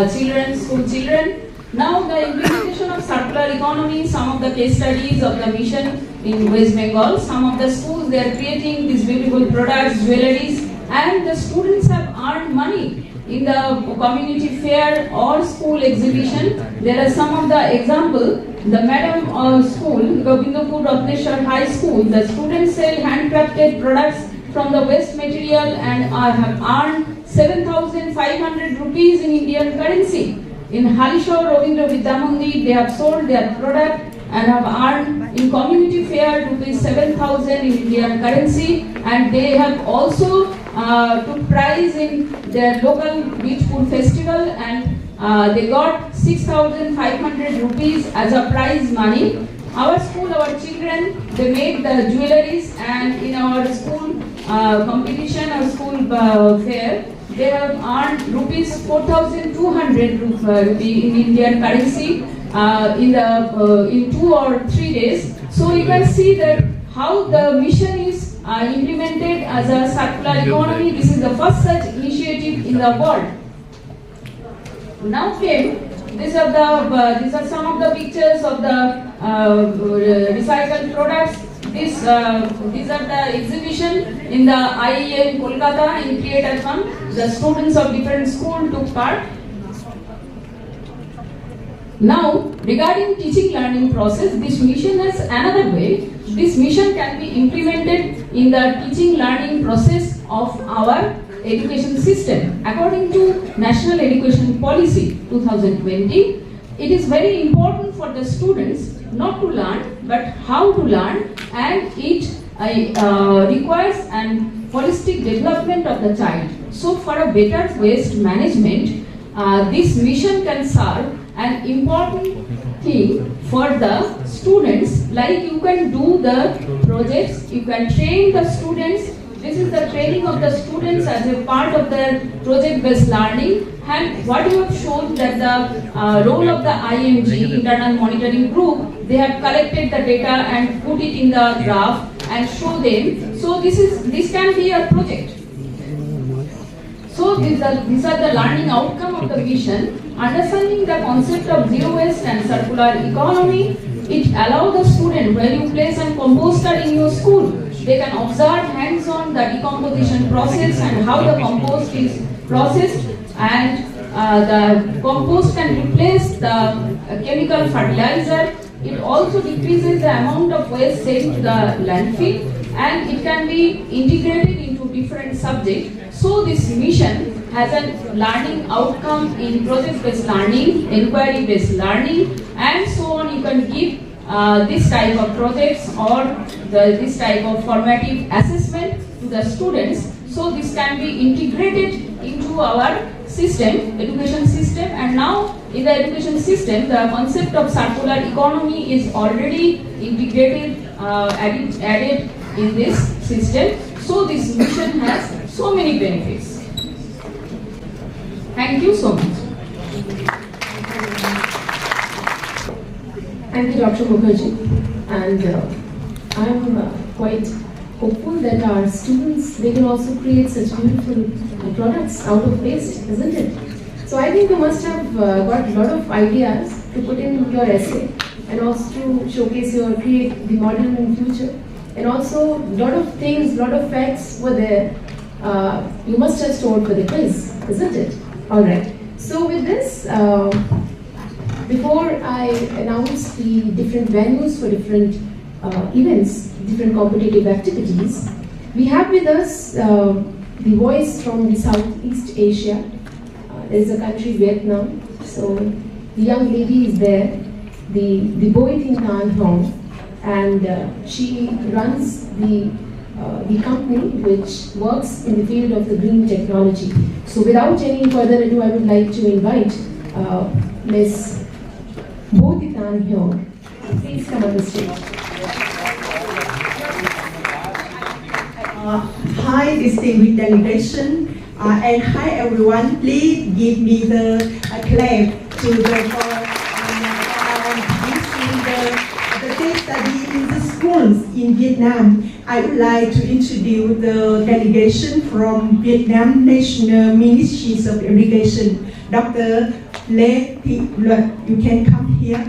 children, school children. Now the implementation of circular economy, some of the case studies of the mission in West Bengal, some of the schools they are creating these beautiful products, jewelries, and the students have earned money in the community fair or school exhibition. There are some of the example. The madam school, Gobindapur Ratneshwar High School, the students sell handcrafted products from the waste material and have earned 7,500 rupees in Indian currency. In Halishore Ravindra Vidyamandir, they have sold their product and have earned in community fair rupees 7,000 in Indian currency, and they have also took prize in their local beach food festival, and they got 6,500 rupees as a prize money. Our school, our children, they made the jewelries, and in our school competition or school fair, they have earned rupees 4,200 rupee in Indian currency in 2 or 3 days. So you can see that how the mission is implemented as a circular economy. This is the first such initiative in the world. Now these are some of the pictures of the recycled products. These are the exhibition in the IEM Kolkata in Create@One. The students of different schools took part. Now, regarding teaching learning process, this mission has another way. This mission can be implemented in the teaching learning process of our education system. According to National Education Policy 2020, it is very important for the students not to learn but how to learn, and it requires an holistic development of the child. So for a better waste management, this mission can serve an important thing for the students, like you can do the projects, you can train the students. This is the training of the students as a part of their project-based learning. And what you have shown that the role of the IMG, Internal Monitoring Group, they have collected the data and put it in the graph and show them. So this can be a project. So these are the learning outcome of the mission. Understanding the concept of zero waste and circular economy, it allows the student, when you place a composter in your school, they can observe hands-on the decomposition process and how the compost is processed, and the compost can replace the chemical fertilizer. It also decreases the amount of waste sent to the landfill, and it can be integrated into different subjects. So this mission has a learning outcome in project-based learning, inquiry-based learning, and so on. You can give this type of projects or this type of formative assessment to the students. So this can be integrated into our system, education system, and now in the education system, the concept of circular economy is already integrated, added in this system. So this mission has so many benefits. Thank you so much. Thank you, Dr. Mukherjee. And I'm quite hopeful that our students, they can also create such beautiful products out of waste, isn't it? So I think you must have got a lot of ideas to put in your essay, and also to showcase your create the modern and future. And also a lot of things, a lot of facts were there. You must have stored for the quiz, isn't it? Alright. So with this, before I announce the different venues for different events, different competitive activities, we have with us the voice from the Southeast Asia. There is a country, Vietnam. So the young lady is there, the Boy Tin Tan Hong, and she runs the the company which works in the field of the green technology. So without any further ado, I would like to invite Ms. Bodhitan here. Please come on the stage. Hi, distinguished delegation, and hi everyone. Please give me the clap to the case study in the schools in Vietnam. I would like to introduce the delegation from Vietnam National Ministries of Education, Dr. Lê Thị Luật. You can come here.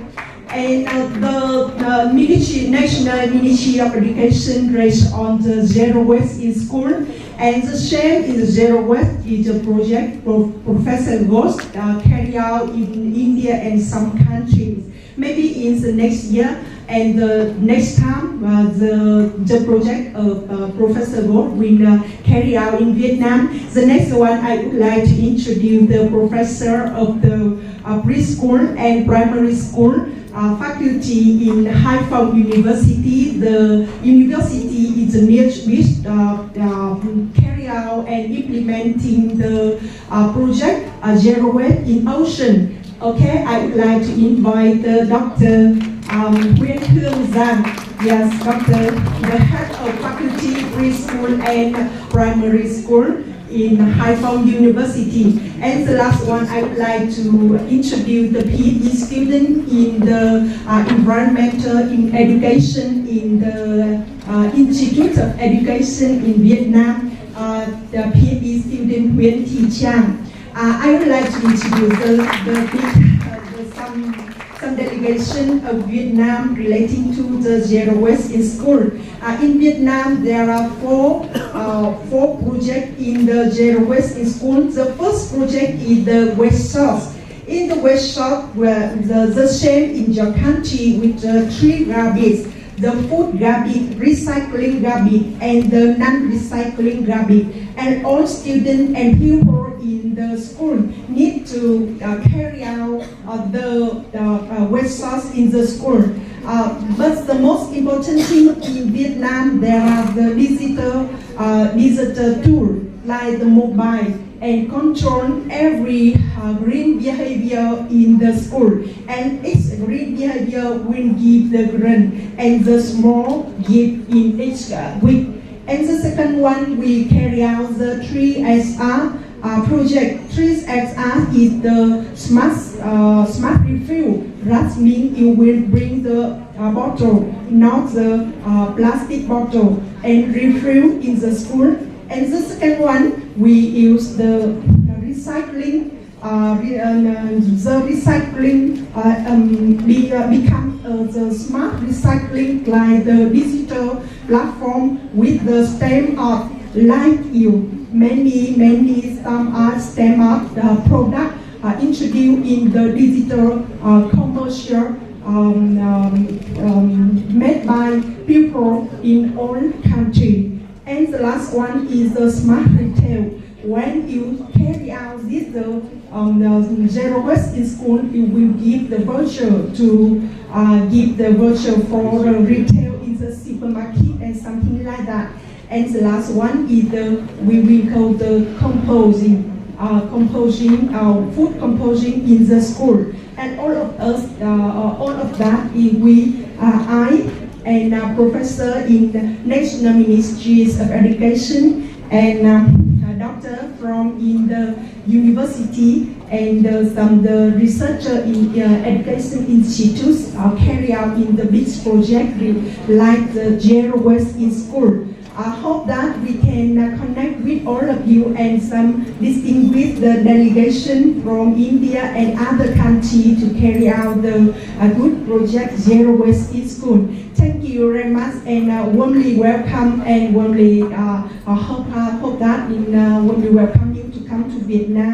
And the National Ministry of Education raised on the Zero Waste in school, and the same in the Zero Waste is a project Professor Ghost carried out in India and some countries. Maybe in the next year and the next time the project of Professor Ghost will carry out in Vietnam. The next one I would like to introduce the professor of the preschool and primary school faculty in Hải Phòng University. The university is which carry out and implementing the project Zero Waste in Ocean. Okay, I would like to invite Dr. Nguyễn Hương Giang. Yes, Doctor, the head of faculty preschool and primary school in Hải Phòng University. And the last one, I would like to introduce the PhD student in the environmental education in the Institute of Education in Vietnam, the PhD student Nguyễn Thị Trang. I would like to introduce some delegation of Vietnam relating to the Zero Waste in school. In Vietnam, there are four projects in the Zero Waste in school. The first project is the waste source. In the waste source, where the same in your country with three garbage: the food garbage, recycling garbage, and the non-recycling garbage. And all students and pupils in the school need to carry out the waste source in the school. But the most important thing in Vietnam, there are the digital tool like the mobile and control every green behavior in the school. And each green behavior will give the grant, and the small give in each week. And the second one, we carry out the 3SR project. 3SR is the smart refill. That means you will bring the bottle, not the plastic bottle, and refill in the school. And the second one, we use the recycling. The recycling become the smart recycling, like the digital platform with the STEM art, like you. Many STEM art product introduced in the digital commercial made by people in all countries. And the last one is the smart retail. When you carry out this the Zero Waste in school, you will give the voucher to give the voucher for the retail in the supermarket and something like that. And the last one is we will call the food composing in the school. And all of us, all of that, I and a professor in the National Ministries of Education and a doctor from in the university and some the researcher in education institutes carry out in the big project like the Zero Waste in school. I hope that we can connect with all of you and some distinguished delegation from India and other countries to carry out the good project Zero Waste in school. Thank you very much and warmly welcome and warmly hope that warmly welcome you to come to Vietnam.